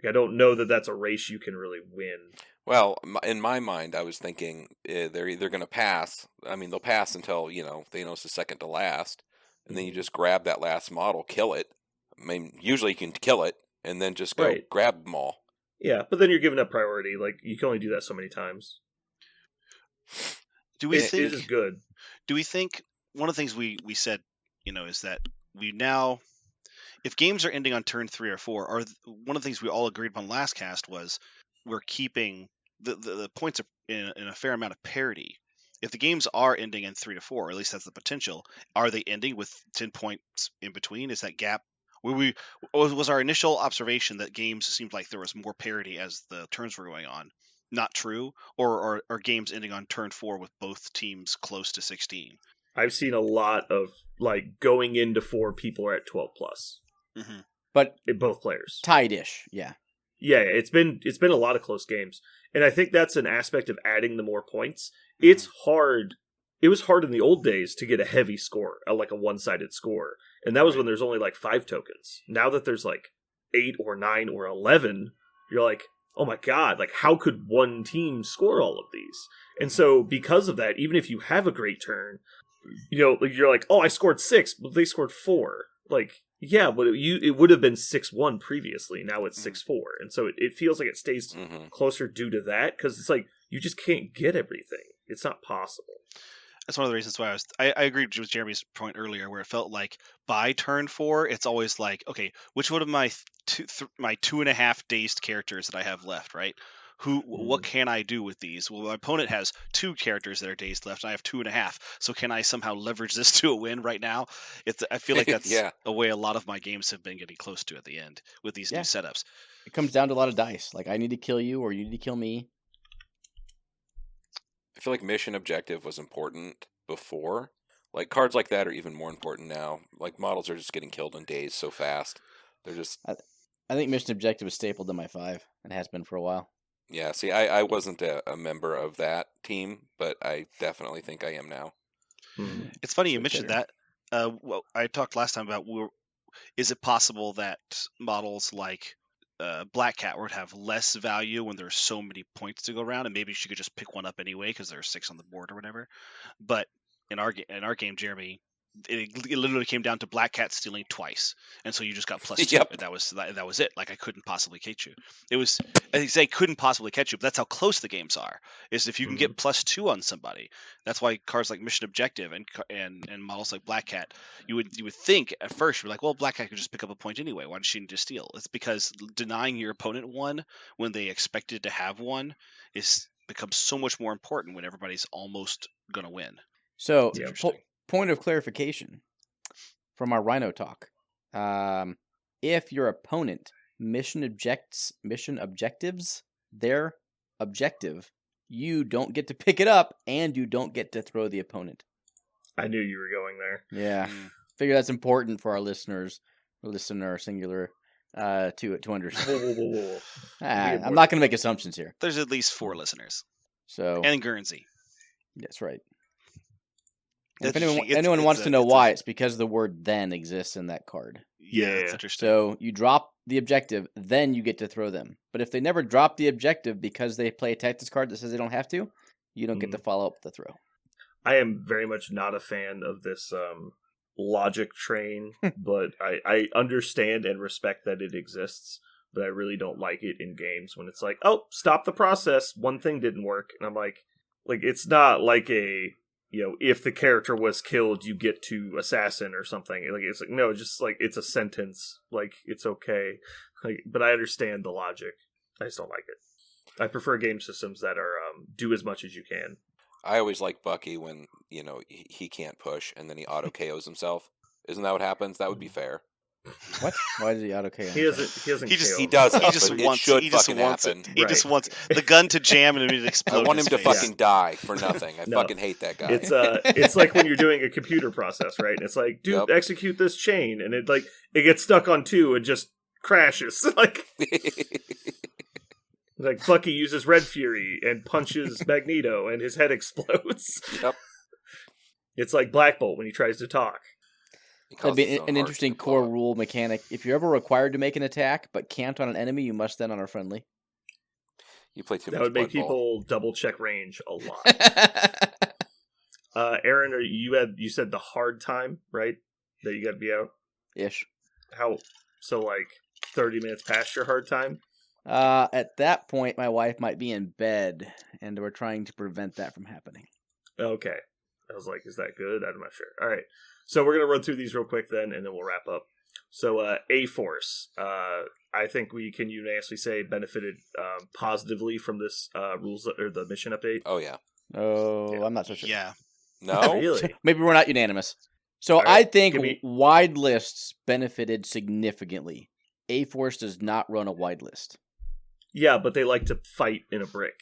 I don't know that that's a race you can really win. Well, in my mind, I was thinking they're either going to pass. I mean, they'll pass until, Thanos is second to last. And then you just grab that last model, kill it. I mean, usually you can kill it, and then just go grab them all. Yeah, but then you're giving up priority. You can only do that so many times. Do we think it is good? Do we think one of the things we said, is that we now, if games are ending on turn 3 or 4, one of the things we all agreed upon last cast was we're keeping the points in a fair amount of parity. If the games are ending in 3 to 4, or at least that's the potential, are they ending with 10 points in between? Is that gap? Was our initial observation that games seemed like there was more parity as the turns were going on not true? Or are games ending on turn 4 with both teams close to 16? I've seen a lot of, going into 4, people are at 12 plus. Mm-hmm. But in both players. Tied-ish, yeah. Yeah, it's been a lot of close games. And I think that's an aspect of adding the more points. It's hard. It was hard in the old days to get a heavy score, a one-sided score. And that was when there's only 5 tokens. Now that there's 8 or 9 or 11, you're like, oh my god, how could one team score all of these? And so because of that, even if you have a great turn, you're like, oh, I scored 6, but they scored 4. Yeah, but it would have been 6-1 previously. Now it's 6-4. And so it feels like it stays closer due to that, because it's you just can't get everything. It's not possible. That's one of the reasons why I agreed with Jeremy's point earlier, where it felt like by turn 4, it's always okay, which one of my 2.5 dazed characters that I have left, right? What can I do with these? Well, my opponent has 2 characters that are dazed left, and I have 2.5. So can I somehow leverage this to a win right now? I feel like that's a way a lot of my games have been getting close to at the end with these new setups. It comes down to a lot of dice. I need to kill you, or you need to kill me. I feel like mission objective was important before. Cards like that are even more important now. Models are just getting killed in days so fast. They're just... I think mission objective is stapled in my 5 and has been for a while. Yeah, see, I wasn't a member of that team, but I definitely think I am now. It's funny you mentioned that. Well, I talked last time about is it possible that models like Black Cat would have less value when there's so many points to go around, and maybe she could just pick one up anyway because there are 6 on the board or whatever. But in our game, Jeremy, it literally came down to Black Cat stealing twice, and so you just got +2, Yep. and that was it. Like I couldn't possibly catch you. It was I say couldn't possibly catch you, but that's how close the games are. Is if you can get +2 on somebody. That's why cards like Mission Objective and models like Black Cat, you would think at first you're like, well, Black Cat could just pick up a point anyway. Why does she need to steal? It's because denying your opponent one when they expected to have one becomes so much more important when everybody's almost gonna win. So, Yeah. Interesting. point of clarification from our Rhino talk. If your opponent mission objectives their objective, you don't get to pick it up, and you don't get to throw the opponent. I knew you were going there. Yeah, Mm. figure that's important for our listener singular to understand. Whoa. I'm not going to make assumptions here. There's at least 4 listeners, So and Guernsey. that's right. And if That's anyone, interesting. anyone It's wants a- to know it's a- why, it's because the word "then" exists in that card. Yeah, Yeah. that's interesting. So you drop the objective, then you get to throw them. But if they never drop the objective because they play a tactics card that says they don't have to, you don't get to follow up the throw. I am very much not a fan of this logic train, but I understand and respect that it exists, but I really don't like it in games when it's like, oh, stop the process, one thing didn't work. And I'm like it's not like a, if the character was killed, you get to assassin or something. It's like, no, just like, it's a sentence. Like, it's okay. But I understand the logic. I just don't like it. I prefer game systems that are do as much as you can. I always like Bucky when he can't push and then he auto KOs himself. Isn't that what happens? That would be fair. What? Why does he auto KO? He doesn't. He just- KO He does it, He just but wants. it should He just fucking wants happen. it. He just Right. wants the gun to jam and it explode. I want him in to his face. fucking die for nothing. I No. fucking hate that guy. It's like when you're doing a computer process, right? It's like, dude, Yep. execute this chain, and it gets stuck on 2 and just crashes. Like Bucky uses Red Fury and punches Magneto, and his head explodes. Yep. It's like Black Bolt when he tries to talk. He That'd causes be his own an heart interesting to blow core up. rule mechanic. If you're ever required to make an attack but can't on an enemy, you must then on a friendly. You play too That much would make Blood Bowl. people double check range a lot. Aaron, you said the hard time, right? That you got to be out. Ish. How? So 30 minutes past your hard time. At that point, my wife might be in bed, and we're trying to prevent that from happening. Okay. I was like, is that good? I'm not sure. All right. So we're going to run through these real quick then, and then we'll wrap up. So A-Force, I think we can unanimously say benefited positively from this rules or the mission update. Oh yeah. Oh, Yeah. I'm not so sure. Yeah. No. Really? Maybe we're not unanimous. So All right, I think give me- wide lists benefited significantly. A-Force does not run a wide list. Yeah, but they like to fight in a brick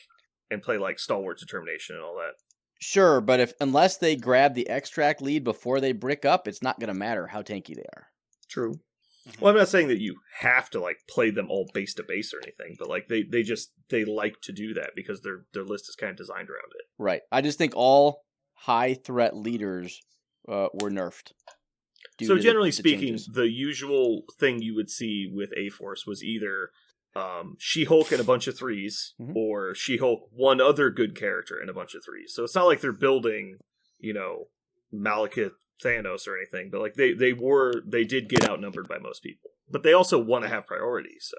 and play Stalwart Determination and all that. Sure, but unless they grab the extract lead before they brick up, it's not going to matter how tanky they are. True. Mhm. Well, I'm not saying that you have to play them all base to base or anything, but they like to do that because their list is kind of designed around it. Right. I just think all high threat leaders were nerfed. due So to generally the speaking, changes. the usual thing you would see with A-Force was either She-Hulk and a bunch of 3s, Mhm. or She-Hulk one other good character and a bunch of 3s. So it's not like they're building, Malekith, Thanos or anything, but they did get outnumbered by most people. But they also want to have priority, so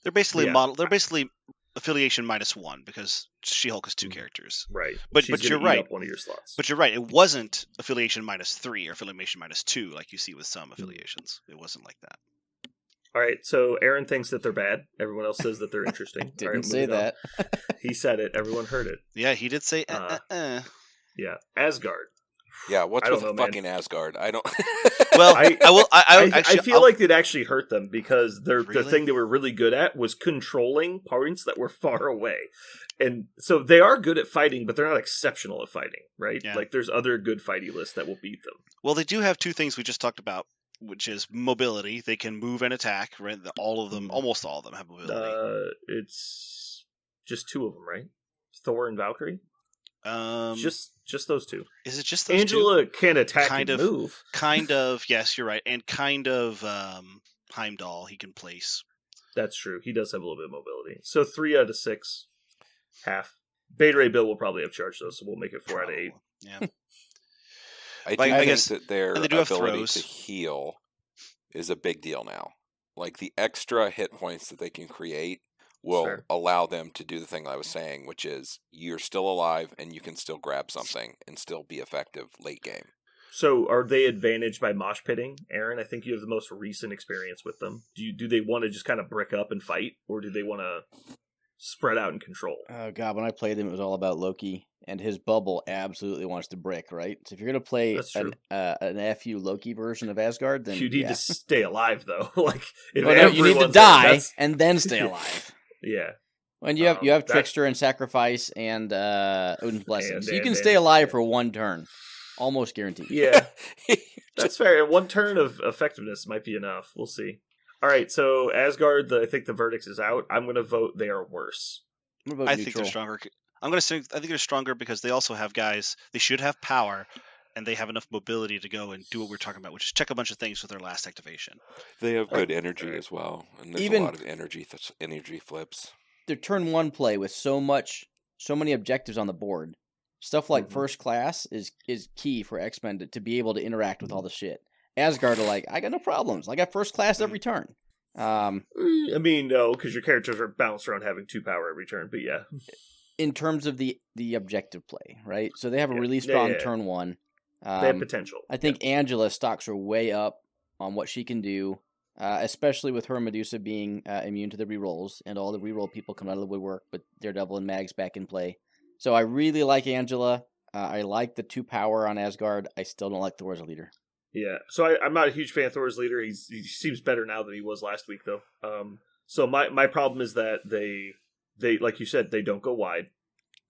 They're basically Yeah. They're basically affiliation -1 because She-Hulk is 2 characters. right. But She's you're gonna eat right. up one of your slots. But you're right. It wasn't affiliation -3 or affiliation -2 like you see with some affiliations. It wasn't like that. All right, so Aaron thinks that they're bad. Everyone else says that they're interesting. Didn't All right, say moving on. that. He said it. Everyone heard it. Yeah, he did say. Yeah, Asgard. Yeah. What's I don't with know, man. fucking Asgard? I don't. Well, I- I will. I I actually feel like it actually hurt them because the Really? thing they were really good at was controlling points that were far away. And so they are good at fighting, but they're not exceptional at fighting, right? Yeah. There's other good fighty lists that will beat them. Well, they do have 2 things we just talked about, which is mobility. They can move and attack. Right, all of them, almost all of them, have mobility. It's just 2 of them, right? Thor and Valkyrie? Just those 2. Is it just those 2? Angela can attack Kind and of. move. Kind of. Yes, you're right. And kind of Heimdall. He can place. That's true. He does have a little bit of mobility. So 3 out of 6, half. Beta Ray Bill will probably have charge though, so we'll make it 4 out of 8. Yeah. I Like, I think guess- that their and they do have ability throws. to heal is a big deal now. Like the extra hit points that they can create will Fair. allow them to do the thing I was saying, which is you're still alive and you can still grab something and still be effective late game. So are they advantaged by mosh pitting, Aaron? I think you have the most recent experience with them. Do they want to just kind of brick up and fight, or do they want to spread out and control? Oh god, when I played him, it was all about Loki, and his bubble absolutely wants to brick, right? So if you're gonna play That's true. an FU Loki version of Asgard, then You need yeah. to stay alive though. Like if Well, no, you need to everyone's die that's- and then stay alive. Yeah. When you have that- Trickster and Sacrifice and Odin's Blessing, so you and- can and- stay alive yeah. for one turn, almost guaranteed. Yeah. That's fair. One turn of effectiveness might be enough. We'll see. All right, so Asgard, I think the verdict is out. I'm going to vote they are worse. I'm gonna vote I neutral. think they're stronger. I'm gonna say I think they're stronger because they also have guys. They should have power, and they have enough mobility to go and do what we're talking about, which is check a bunch of things with their last activation. They have good energy as well, and there's Even- a lot of energy flips. Their turn one play with so many objectives on the board. Stuff like Mhm. first class is key for X-Men to be able to interact with all the shit. Asgard are like, I got no problems. I got first class every turn. I mean, no, because your characters are bounced around having 2 power every turn, but yeah. In terms of the objective play, right? So they have a Yeah. really Yeah, strong yeah. turn one. They have potential. I think Angela's stocks are way up on what she can do, especially with her Medusa being immune to the rerolls and all the reroll people come out of the woodwork, but Daredevil and Mags back in play. So I really like Angela. I like the 2 power on Asgard. I still don't like Thor as a leader. Yeah, so I'm not a huge fan of Thor's leader. He seems better now than he was last week, though. So my problem is that they like you said, they don't go wide.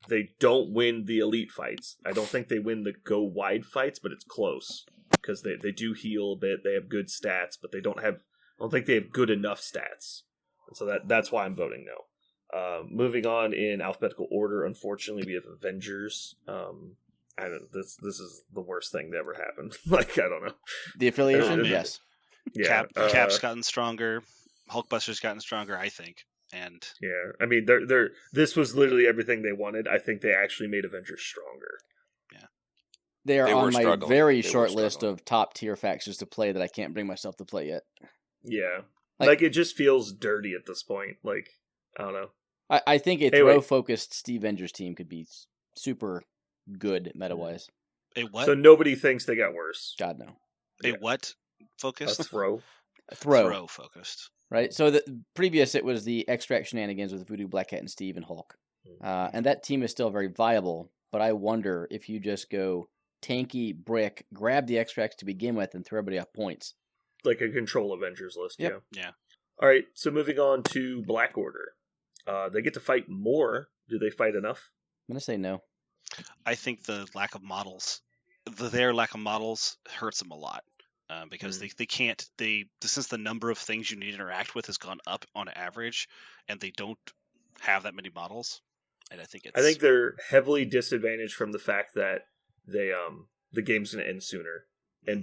They don't win the elite fights. I don't think they win the go wide fights, but it's close because they do heal a bit. They have good stats, but I don't think they have good enough stats. And so that's why I'm voting no. Moving on in alphabetical order, unfortunately, we have Avengers. I don't. This is the worst thing that ever happened. Like I don't know. The affiliation, man. yes. Yeah, Cap's gotten stronger. Hulkbuster's gotten stronger, I think. And yeah. I mean, they're this was literally everything they wanted. I think they actually made Avengers stronger. They are They were on my struggling. very They were short list struggling. of top tier factions to play that I can't bring myself to play yet. Yeah, Like- like it just feels dirty at this point. Like I don't know. I think a Anyway. throw focused Steve Vengers team could be super good meta wise. a what? So nobody thinks they got worse. God no. A yeah. what A focused? throw. Throw. Focused. Right? So the previous it was the extract shenanigans with Voodoo, Black Cat, and Steve and Hulk. And that team is still very viable, but I wonder if you just go tanky, brick, grab the extracts to begin with, and throw everybody off points. Like a control Avengers list. Yep. Yeah. All right. So moving on to Black Order. They get to fight more. Do they fight enough? I'm going to say no. I think the lack of models, their lack of models hurts them a lot because they can't. Since the number of things you need to interact with has gone up on average, and they don't have that many models. And I think I think they're heavily disadvantaged from the fact that the game's going to end sooner,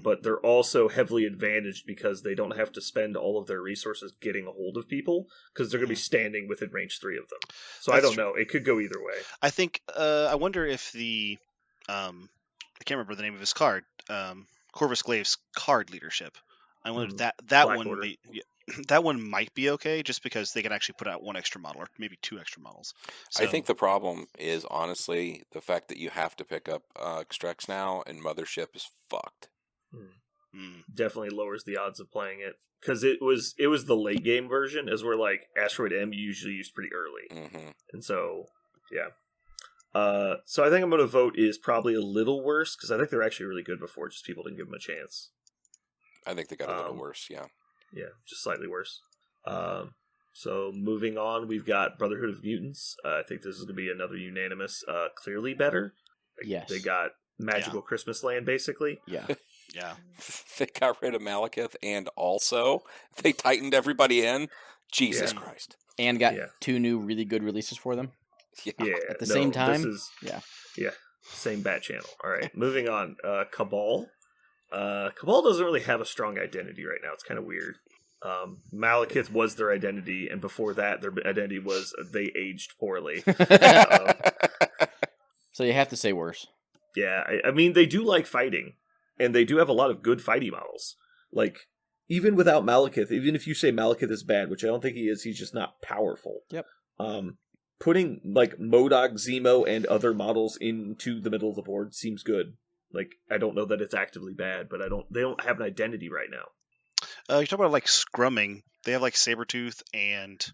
but they're also heavily advantaged because they don't have to spend all of their resources getting a hold of people because they're going to be standing within range 3 of them. So I That's don't know. It could go either way. I think. I wonder if the I can't remember the name of his card. Corvus Glaive's card leadership. I wonder if that Black one Order. that one might be okay, just because they can actually put out 1 extra model or maybe 2 extra models. I think the problem is honestly the fact that you have to pick up extracts now, and Mothership is fucked. Definitely lowers the odds of playing it because it was the late game version, as where like Asteroid M you usually used pretty early, and so yeah. So I think I'm going to vote is probably a little worse because I think they're actually really good before, just people didn't give them a chance. I think they got a little worse, yeah. Yeah, just slightly worse. So moving on, we've got Brotherhood of Mutants. I think this is going to be another unanimous, clearly better. Yes. They got Magical Christmas Land, basically. Yeah. Yeah. They got rid of Malekith, and also they tightened everybody in. Jesus Yeah. Christ. And got Yeah. 2 new really good releases for them. Yeah. Yeah, At the same time? This is, Yeah. same bat channel. All right, moving on. Cabal. Cabal doesn't really have a strong identity right now. It's kind of weird. Malekith was their identity, and before that, their identity was they aged poorly. So you have to say worse. Yeah, I mean, they do like fighting, and they do have a lot of good fighty models. Like, even without Malekith, even if you say Malekith is bad, which I don't think he is, he's just not powerful. Yep. Putting, like, MODOK, Zemo, and other models into the middle of the board seems good. Like, I don't know that it's actively bad, but they don't have an identity right now. You talk about, like, scrumming. They have, like, Sabretooth and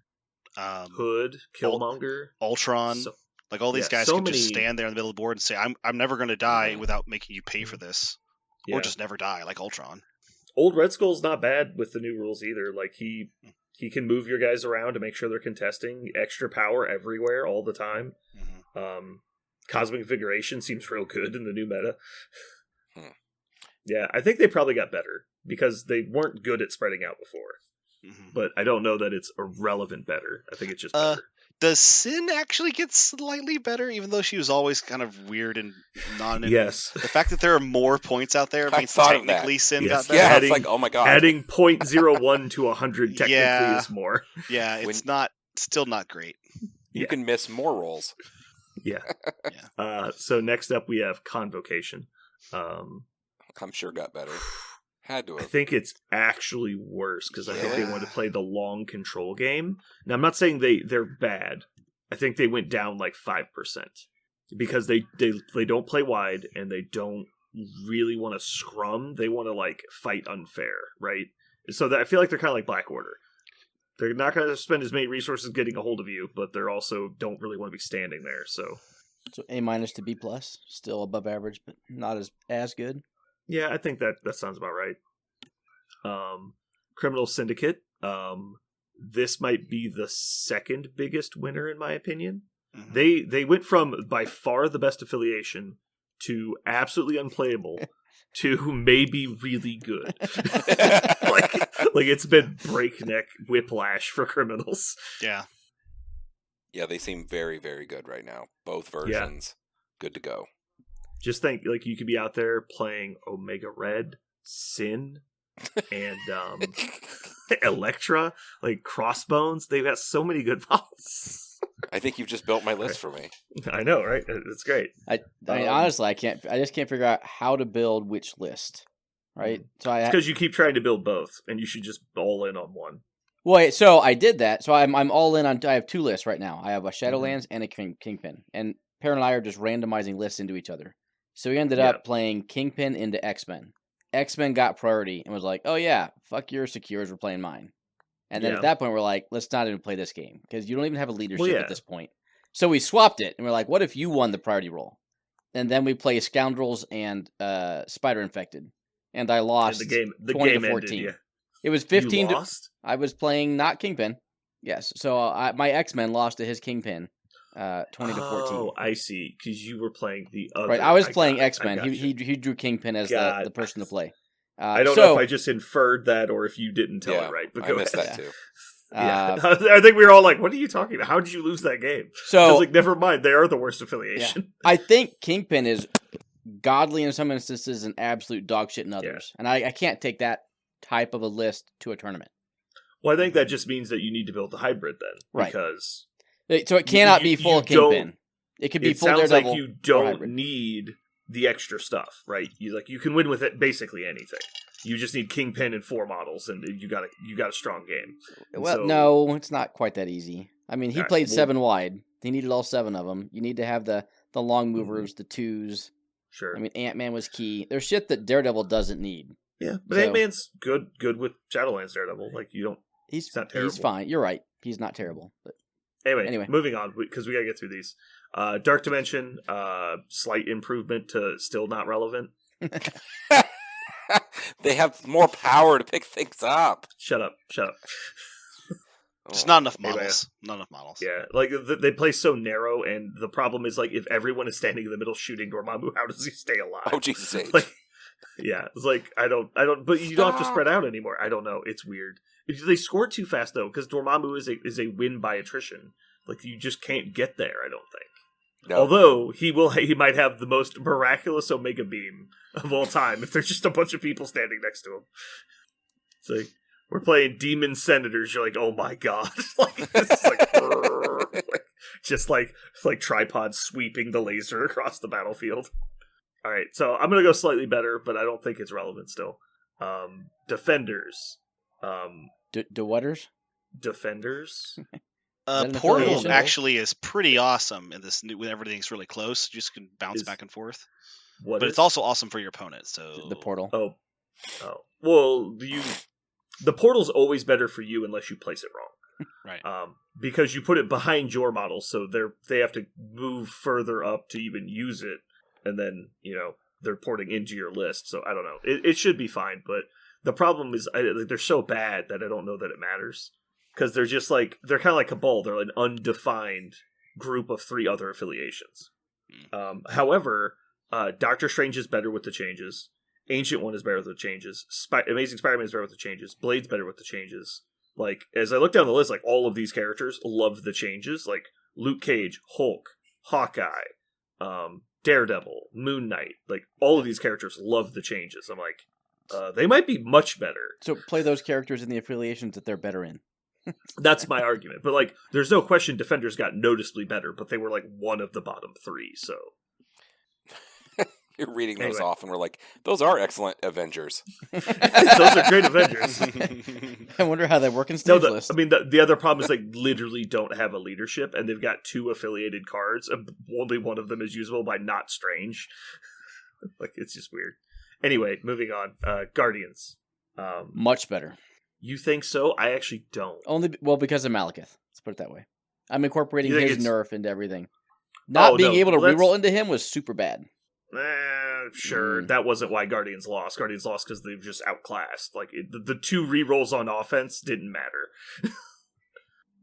Hood, Killmonger. Ultron. So, like, all these yeah, guys so can just many- stand there in the middle of the board and say, I'm never going to die without making you pay for this. Yeah. Or just never die, like Ultron. Old Red Skull's not bad with the new rules either. Like, he can move your guys around to make sure they're contesting. Extra power everywhere all the time. Mm-hmm. Cosmic Invigoration seems real good in the new meta. Hmm. Yeah, I think they probably got better because they weren't good at spreading out before. Mm-hmm. But I don't know that it's irrelevant better. I think it's just better. Does Sin actually get slightly better, even though she was always kind of weird and non? Yes. The fact that there are more points out there I means thought of that. technically Sin Yes. got better. Yeah, Adding- it's like, oh my god. Adding 0.01 to 100 technically Yeah. is more. Yeah, it's still not great. You Yeah. can miss more rolls. Yeah. Yeah. So next up we have Convocation. I'm sure got better. Had to I have. think it's actually worse because I think they Yeah. wanted to play the long control game. Now, I'm not saying they're bad. I think they went down like 5% because they don't play wide and they don't really want to scrum. They want to like fight unfair, right? So that I feel like they're kind of like Black Order. They're not going to spend as many resources getting a hold of you, but they're also don't really want to be standing there. So A- to B+, still above average, but not as good. yeah, I think that sounds about right. Criminal Syndicate. This might be the second biggest winner in my opinion. Mhm. They went from by far the best affiliation to absolutely unplayable to maybe really good. like it's been breakneck whiplash for Criminals. Yeah. Yeah, they seem very, very good right now. Both versions, good to go. Just think, like, you could be out there playing Omega Red, Sin, and Elektra, like Crossbones. They've got so many good models. I think you've just built my list for me. I know, right? It's great. I mean, honestly, I just can't figure out how to build which list, right? So It's because you keep trying to build both, and you should just all in on one. Wait, so I did that. So I'm all in on. I have two lists right now. I have a Shadowlands and a Kingpin, and Perrin and I are just randomizing lists into each other. So we ended up playing Kingpin into X-Men. X-Men got priority and was like, "Oh yeah, fuck your secures, we're playing mine." And then at that point, we're like, "Let's not even play this game because you don't even have a leadership at this point." So we swapped it, and we're like, "What if you won the priority role?" And then we play Scoundrels and Spider Infected, and I lost. And the 20 game to 14. ended. Yeah. It was 15 You to. lost? I was playing not Kingpin. Yes. So my X-Men lost to his Kingpin 20 to 14. Oh, I see. Because you were playing the other. Right. I was playing got it, X-Men. I got He you. drew Kingpin as Got the person to play. I don't know if I just inferred that or if you didn't tell Yeah, it right. But I go missed ahead. that too. Yeah. I think we were all like, what are you talking about? How did you lose that game? I So was like, never mind. They are the worst affiliation. I think Kingpin is godly in some instances and absolute dog shit in others. And I can't take that type of a list to a tournament. Well, I think that just means that you need to build the hybrid then. Right. Because So it cannot be full you of Kingpin. don't- It could be it full sounds Daredevil. like you or don't hybrid. need the extra stuff, right? You can win with it basically anything. You just need Kingpin and 4 models, and you got a strong game. And Well, so- no, it's not quite that easy. I mean, he Alright, played well- 7 wide. He needed all 7 of them. You need to have the long movers, the 2s. Sure. I mean, Ant-Man was key. There's shit that Daredevil doesn't need. Yeah, but So- Ant-Man's good with Shadowlands Daredevil. Like, you don't... He's not he's terrible. fine. You're right. He's not terrible. But Anyway, moving on, because we gotta get through these. Dark Dimension, slight improvement to still not relevant. They have more power to pick things up. Shut up. Just not enough Anyway. models. Not enough models. Yeah, like, they play so narrow, and the problem is, like, if everyone is standing in the middle shooting Dormammu, how does he stay alive? Oh, Jesus H. Like, yeah, it's like, I don't, but you don't have to Stop. spread out anymore. I don't know. It's weird. They scored too fast, though, because Dormammu is a win by attrition. Like, you just can't get there, I don't think. No. Although, he might have the most miraculous Omega Beam of all time if there's just a bunch of people standing next to him. It's like, we're playing Demon Senators. You're like, oh my god, like it's like like tripod sweeping the laser across the battlefield. All right, so I'm gonna go slightly better, but I don't think it's relevant still. Defenders. Waters? Defenders. an Portal affiliation? actually is pretty awesome in this when everything's really close. You just can bounce Is- back and forth. What But is- it's also awesome for your opponent. So The portal. Oh. Well, the portal's always better for you unless you place it wrong. Right. Because you put it behind your models, so they have to move further up to even use it, and then they're porting into your list. So I don't know. It should be fine, but the problem is they're so bad that I don't know that it matters, because they're just like they're kind of like Cabal. They're an undefined group of 3 other affiliations. However, Doctor Strange is better with the changes. Ancient One is better with the changes. Amazing Spider-Man is better with the changes. Blade's better with the changes. Like, as I look down the list, like, all of these characters love the changes. Like, Luke Cage, Hulk, Hawkeye, Daredevil, Moon Knight. Like, all of these characters love the changes. I'm like, they might be much better. So play those characters in the affiliations that they're better in. That's my argument. But, like, there's no question Defenders got noticeably better, but they were, like, one of the bottom 3, so... You're reading those Anyway. off, and we're like, those are excellent Avengers. Those are great Avengers. I wonder how they work in No, stage list. I mean, the other problem is they literally don't have a leadership, and they've got 2 affiliated cards, and only one of them is usable by Not Strange. Like, it's just weird. Anyway, moving on. Guardians. Much better. You think so? I actually don't. Because of Malekith. Let's put it that way. I'm incorporating You think his it's- nerf into everything. Not being no, able to let's- reroll into him was super bad. Sure, that wasn't why Guardians lost. Guardians lost because they were just outclassed. Like, the 2 rerolls on offense didn't matter.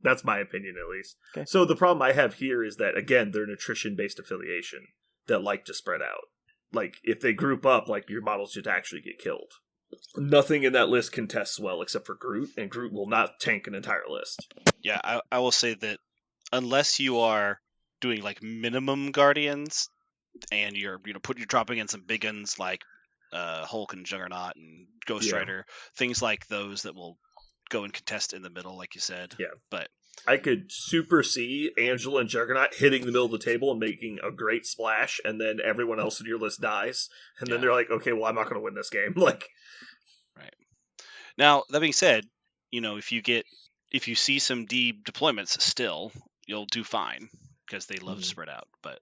That's my opinion, at least. Okay. So the problem I have here is that, again, they're an attrition-based affiliation that like to spread out. Like, if they group up, like, your models just actually get killed. Nothing in that list contests well except for Groot, and Groot will not tank an entire list. Yeah, I will say that unless you are doing like minimum Guardians and you're dropping in some big guns like Hulk and Juggernaut and Ghost Yeah. Rider, things like those that will go and contest in the middle, like you said. Yeah. But I could super see Angela and Juggernaut hitting the middle of the table and making a great splash, and then everyone else in your list dies, and then Yeah. they're like, okay, well, I'm not going to win this game. Like, now that being said, if you see some D deployments still, you'll do fine because they love to spread out. But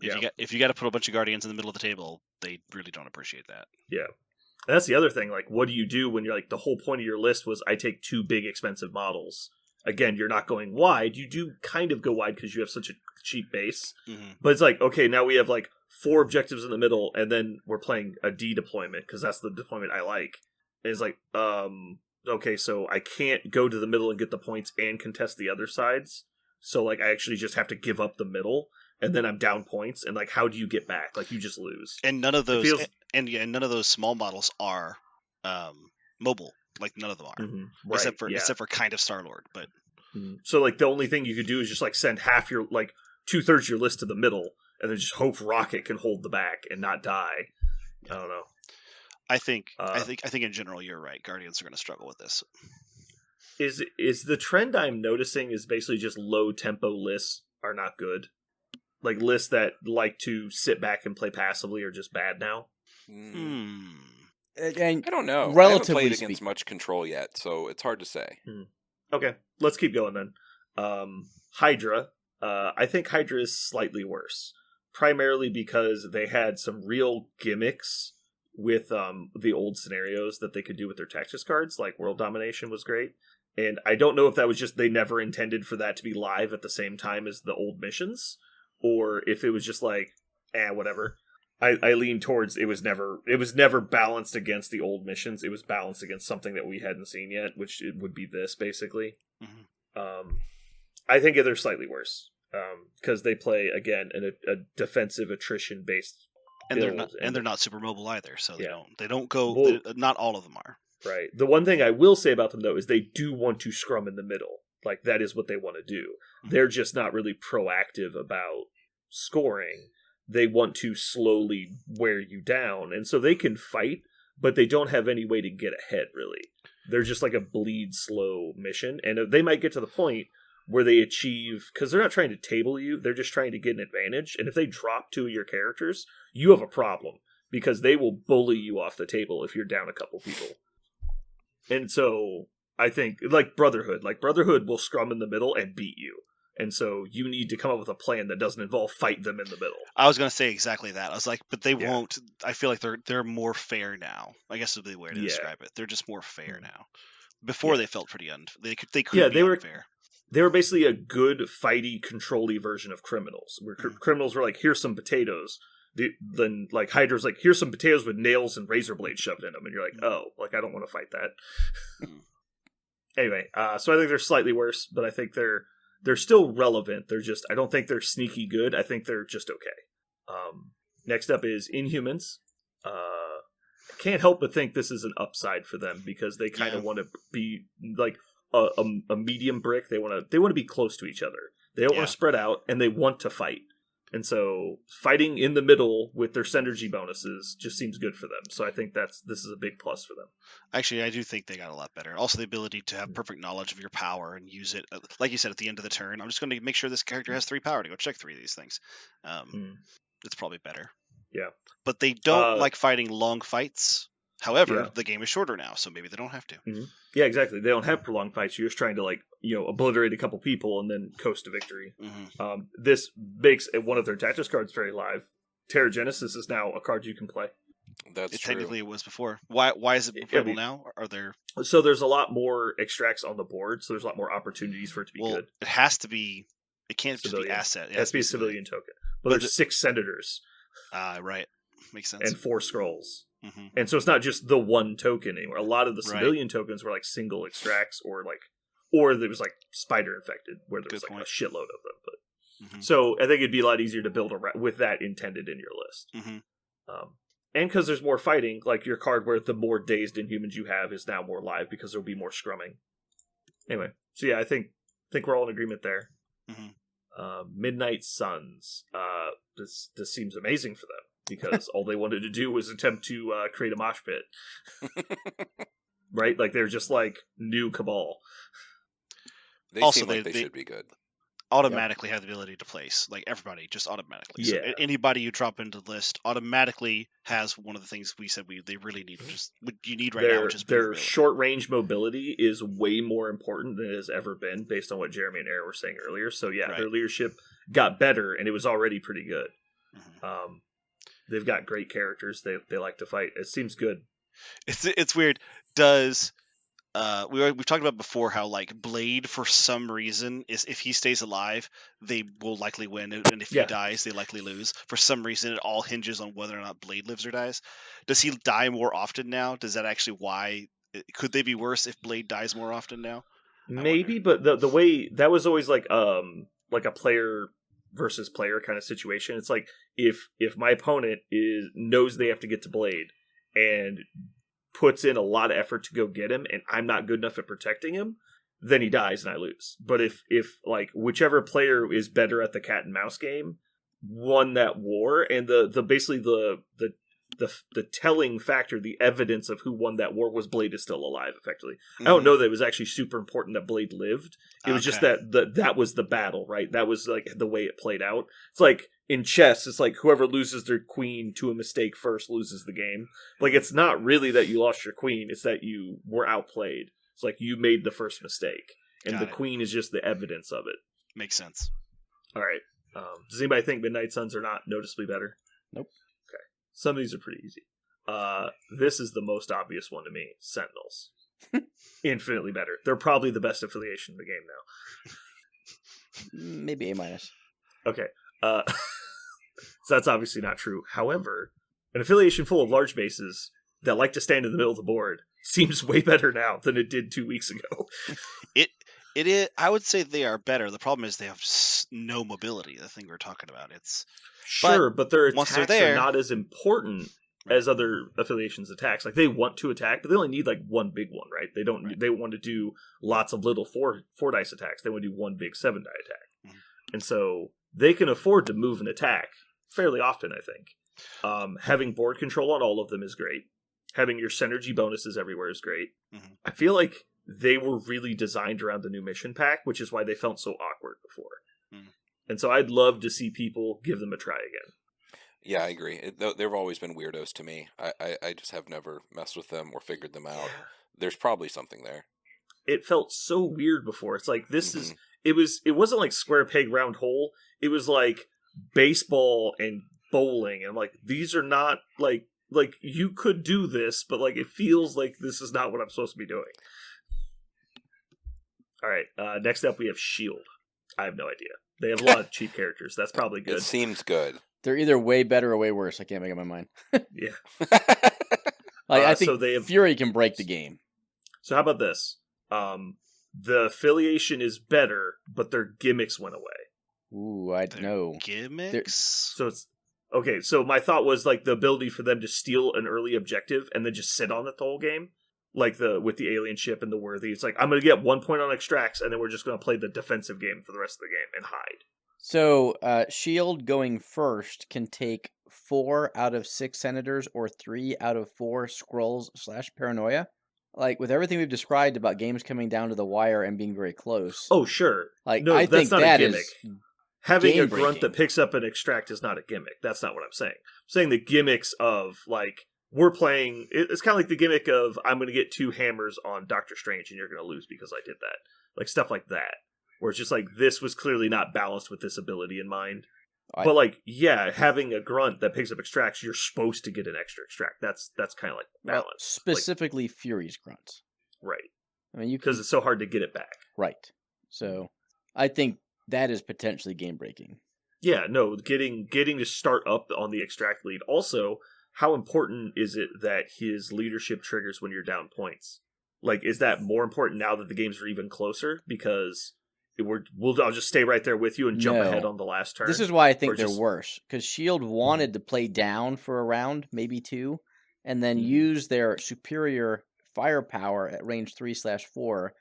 if you got to put a bunch of Guardians in the middle of the table, they really don't appreciate that. yeah. And that's the other thing. Like, what do you do when you're like, the whole point of your list was I take 2 big expensive models? Again, you're not going wide. You do kind of go wide because you have such a cheap base. Mm-hmm. But it's like, okay, now we have like 4 objectives in the middle, and then we're playing a D deployment because that's the deployment I like. And it's like, okay, so I can't go to the middle and get the points and contest the other sides. So like, I actually just have to give up the middle, and then I'm down points. And like, how do you get back? Like, you just lose. And none of those, feels- and none of those small models are mobile. Like none of them are, Mhm, right, except for kind of Star-Lord. But So like, the only thing you could do is just like send half your, like 2/3 your list to the middle, and then just hope Rocket can hold the back and not die. I don't know. I think in general you're right. Guardians are going to struggle with this. Is the trend I'm noticing is basically just low tempo lists are not good? Like, lists that like to sit back and play passively are just bad now? Mm, And I don't know. I haven't Relatively played against speaking. much control yet, so it's hard to say. Okay, let's keep going then. Hydra. I think Hydra is slightly worse. Primarily because they had some real gimmicks with the old scenarios that they could do with their Texas cards, like World Domination was great. And I don't know if that was just they never intended for that to be live at the same time as the old missions, or if it was just like, whatever. I lean towards it was never balanced against the old missions. It was balanced against something that we hadn't seen yet, which it would be this, basically. Mhm. I think they're slightly worse because they play, again, a defensive attrition based And they're build, not, they're not super mobile either. So Yeah. they don't go. Well- Not all of them are. right. The one thing I will say about them, though, is they do want to scrum in the middle. Like, that is what they want to do. They're just not really proactive about scoring. They want to slowly wear you down, and so they can fight, but they don't have any way to get ahead, really. they're just like a bleed slow mission, and they might get to the point where they achieve, because they're not trying to table you, they're just trying to get an advantage, and if they drop 2 of your characters, you have a problem, because they will bully you off the table if you're down a couple people. And so I think like Brotherhood will scrum in the middle and beat you. And so you need to come up with a plan that doesn't involve fight them in the middle. I was going to say exactly that. I was like, but they won't. I feel like they're more fair now. I guess would be the way to describe it. They're just more fair now. Before they felt pretty they could be unfair. They were basically a good fighty, control-y version of criminals. Where criminals were like, here's some potatoes. Then like Hydra's like, here's some potatoes with nails and razor blades shoved in them, and you're like, oh, like I don't want to fight that. Anyway, so I think they're slightly worse, but I think they're still relevant. They're just, I don't think they're sneaky good. I think they're just okay. Next up is Inhumans. I can't help but think this is an upside for them because they kind of want to be like a medium brick. They want to be close to each other. They don't want to spread out, and they want to fight. And so fighting in the middle with their synergy bonuses just seems good for them. So I think this is a big plus for them. Actually, I do think they got a lot better. Also, the ability to have perfect knowledge of your power and use it, like you said, at the end of the turn. I'm just going to make sure this character has 3 power to go check 3 of these things. It's probably better. Yeah. But they don't like fighting long fights. However, the game is shorter now, so maybe they don't have to. Mm-hmm. Yeah, exactly. They don't have prolonged fights. You're just trying to obliterate a couple people and then coast to victory. Mm-hmm. This makes one of their tactics cards very live. Terra Genesis is now a card you can play. That's true. Technically, it was before. Why is it playable now? Are there? So there's a lot more extracts on the board. So there's a lot more opportunities for it to be good. It has to be. It can't civilian. just be asset. It has to be a civilian token. But there's 6 senators. Right. Makes sense. And 4 scrolls. Mm-hmm. And so it's not just the one token anymore. A lot of the civilian tokens were like single extracts or there was like spider infected where there was like a shitload of them. But so I think it'd be a lot easier to build with that intended in your list. Mm-hmm. And because there's more fighting, like your card where the more dazed Inhumans you have is now more live because there'll be more scrumming. Anyway, so yeah, I think we're all in agreement there. Mm-hmm. Midnight Suns. This seems amazing for them. Because all they wanted to do was attempt to create a mosh pit. Right? Like, they're just like new Cabal. They seem like they should be good. Automatically have the ability to place. Like, everybody, just automatically. Yeah. So anybody you drop into the list automatically has one of the things we said they really need. Just what you need right now, which is their short-range mobility is way more important than it has ever been, based on what Jeremy and Aaron were saying earlier. So, yeah, their leadership got better, and it was already pretty good. Mm-hmm. They've got great characters. They like to fight. It seems good. It's weird. Does we've talked about before how like Blade for some reason is if he stays alive they will likely win, and if he dies they likely lose. For some reason it all hinges on whether or not Blade lives or dies. Does he die more often now? Does that actually could they be worse if Blade dies more often now? Maybe, but the way that was always like a player versus player kind of situation. It's like if my opponent knows they have to get to Blade and puts in a lot of effort to go get him and I'm not good enough at protecting him, then he dies and I lose. But if like whichever player is better at the cat and mouse game won that war, and the basically the telling factor, the evidence of who won that war was Blade is still alive, effectively. Mm-hmm. I don't know that it was actually super important that Blade lived. It was just that was the battle, right? That was like the way it played out. It's like in chess, it's like whoever loses their queen to a mistake first loses the game. Like, it's not really that you lost your queen, it's that you were outplayed. It's like you made the first mistake, and the queen is just the evidence of it. Makes sense. All right. Does anybody think Midnight Suns are not noticeably better? Nope. Some of these are pretty easy. This is the most obvious one to me. Sentinels. Infinitely better. They're probably the best affiliation in the game now. Maybe A-. Okay. So that's obviously not true. However, an affiliation full of large bases that like to stand in the middle of the board seems way better now than it did 2 weeks ago. It is. I would say they are better. The problem is they have no mobility. The thing we're talking about. But their attacks are not as important as other affiliations' attacks. Like, they want to attack, but they only need like one big one, right? They don't. Right. They want to do lots of little four dice attacks. They want to do one big 7 die attack, and so they can afford to move and attack fairly often. I think having board control on all of them is great. Having your synergy bonuses everywhere is great. Mhm. I feel like they were really designed around the new mission pack, which is why they felt so awkward before. Mm. And so I'd love to see people give them a try again. Yeah, I agree. They've always been weirdos to me. I just have never messed with them or figured them out. There's probably something there. It felt so weird before. It's like this is Mhm. it wasn't like square peg round hole. It was like baseball and bowling, and like these are not like you could do this, but like it feels like this is not what I'm supposed to be doing. All right, next up we have Shield. I have no idea. They have a lot of cheap characters. That's probably good. It seems good. They're either way better or way worse. I can't make up my mind. Yeah. I think so they have- Fury can break the game. So how about this? The affiliation is better, but their gimmicks went away. Ooh, I Their know. Gimmicks. So it's okay. So my thought was like the ability for them to steal an early objective and then just sit on it the whole game, like with the alien ship and the worthy. It's like I'm going to get 1 point on extracts, and then we're just going to play the defensive game for the rest of the game and hide. So, Shield going first can take 4 out of 6 Senators or 3 out of 4 Scrolls / Paranoia. Like, with everything we've described about games coming down to the wire and being very close. Oh sure, like, no, I that's think not that a is gimmick. Having a grunt game-breaking. that picks up an extract is not a gimmick. That's not what I'm saying. I'm saying the gimmicks of like we're playing. It's kind of like the gimmick of I'm going to get 2 hammers on Doctor Strange and you're going to lose because I did that. Like stuff like that. Where it's just like, this was clearly not balanced with this ability in mind. But like, yeah, having a grunt that picks up extracts, you're supposed to get an extra extract. That's kind of like Well, balanced. specifically Fury's grunts. Right. I mean, you can, Because it's so hard to get it back. right. So, I think that is potentially game breaking. Yeah, no, getting to start up on the extract lead. Also, how important is it that his leadership triggers when you're down points? Like, is that more important now that the games are even closer? Because I'll just stay right there with you and jump No. ahead on the last turn. This is why I think Or they're just- worse. Because Shield wanted to play down for a round, maybe 2, and then Mhm. use their superior firepower at range 3/4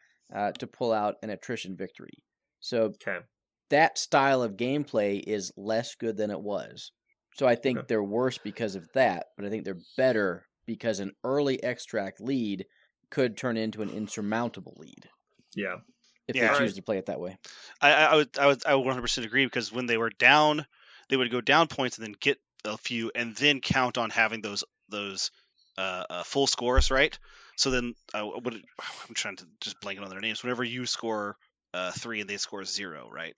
to pull out an attrition victory. So Okay. that style of gameplay is less good than it was. So I think Okay. they're worse because of that, but I think they're better because an early extract lead could turn into an insurmountable lead Yeah. if Yeah. they choose to play it that way. I would 100% agree, because when they were down, they would go down points and then get a few, and then count on having those full scores, right? So then I'm trying to just blank on their names. Whenever you score 3 and they score 0, right?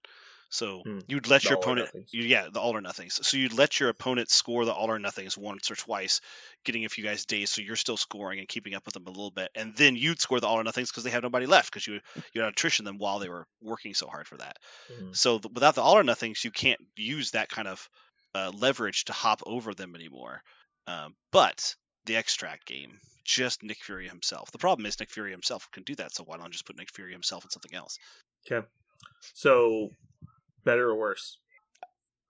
So you'd let The your all or opponent, nothings. the all or nothings. So you'd let your opponent score the all or nothings once or twice, getting a few guys dazed, so you're still scoring and keeping up with them a little bit, and then you'd score the all or nothings because they have nobody left, because you had attrition them while they were working so hard for that. Mhm. So without the all or nothings, you can't use that kind of leverage to hop over them anymore. But the extract game, just Nick Fury himself. The problem is Nick Fury himself can do that, so why not just put Nick Fury himself in something else? Okay. So, better or worse?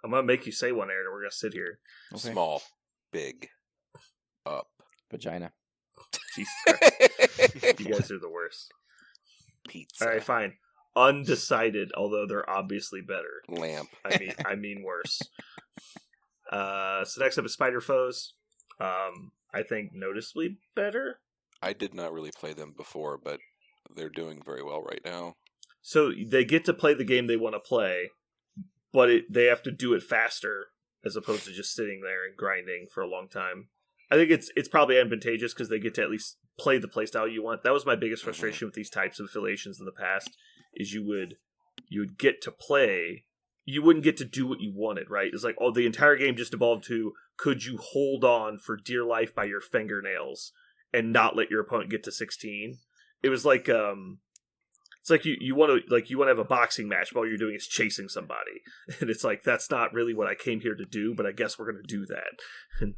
I'm going to make you say one, Aaron, and we're going to sit here. Okay. Small, big, up. Vagina. Jesus Christ. You guys are the worst. Pizza. All right, fine. Undecided, although they're obviously better. Lamp. I mean worse. So next up is Spider Foes. I think noticeably better. I did not really play them before, but they're doing very well right now. So they get to play the game they want to play, but they have to do it faster as opposed to just sitting there and grinding for a long time. I think it's probably advantageous because they get to at least play the playstyle you want. That was my biggest frustration with these types of affiliations in the past, is you would get to play, you wouldn't get to do what you wanted, right? It's like, the entire game just evolved to, could you hold on for dear life by your fingernails and not let your opponent get to 16? It was like, it's like you want to have a boxing match, but all you're doing is chasing somebody, and it's like, that's not really what I came here to do, but I guess we're going to do that.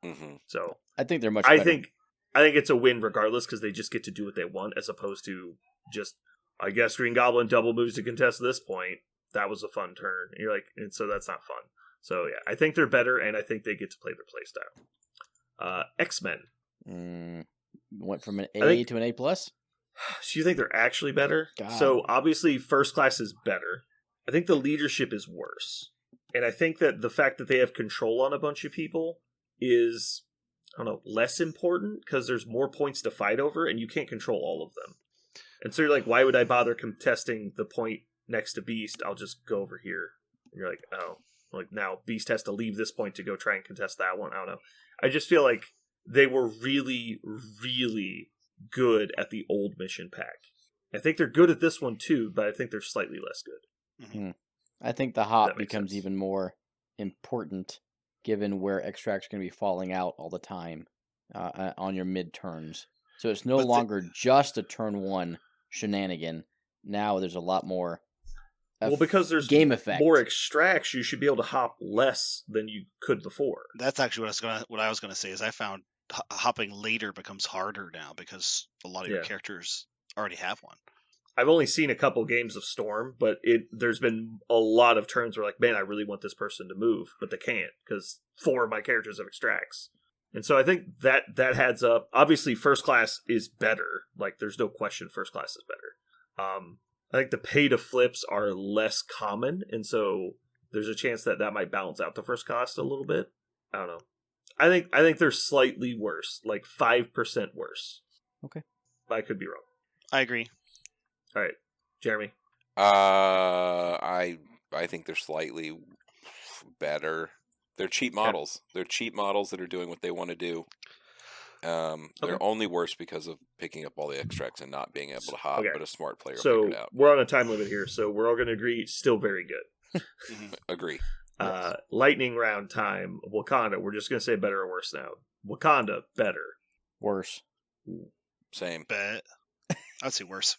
Mm-hmm. So I think they're much I better. think it's a win regardless, because they just get to do what they want, as opposed to just, I guess Green Goblin double moves to contest this point. That was a fun turn. And you're like, and so that's not fun. So yeah, I think they're better, and I think they get to play their playstyle. X-Men. Went from an I A think- to an A+. So you think they're actually better? God. So obviously First Class is better. I think the leadership is worse. And I think that the fact that they have control on a bunch of people is I don't know, less important because there's more points to fight over and you can't control all of them. And so you're like, why would I bother contesting the point next to Beast? I'll just go over here. And you're like, oh, like now Beast has to leave this point to go try and contest that one. I don't know. I just feel like they were really, really good at the old mission pack. I think they're good at this one too, but I think they're slightly less good. Mm-hmm. I think the hop That makes becomes sense. even more important given where extracts are going to be falling out all the time on your mid turns. So it's no But the- longer just a turn one shenanigan. Now there's a lot more Well, because there's game effect. more extracts, you should be able to hop less than you could before. That's actually what I was gonna say. Is I found hopping later becomes harder now because a lot of your Yeah. characters already have one. I've only seen a couple games of Storm, but there's been a lot of turns where like, man, I really want this person to move, but they can't because 4 of my characters have extracts. And so I think that adds up. Obviously, first class is better. Like, there's no question first class is better. I think the pay to flips are less common, and so there's a chance that might balance out the first class a little bit. I don't know. I think they're slightly worse, like 5% worse. Okay. But I could be wrong. I agree. All right, Jeremy. I think they're slightly better. They're cheap models. They're cheap models that are doing what they want to do. They're only worse because of picking up all the extracts and not being able to hop, Okay. but a smart player will So figure it out. we're on a time limit here, so we're all going to agree still very good. Agree. Lightning round time. Wakanda. We're just going to say better or worse now. Wakanda, better. Worse. Same. Bet. I'd say worse.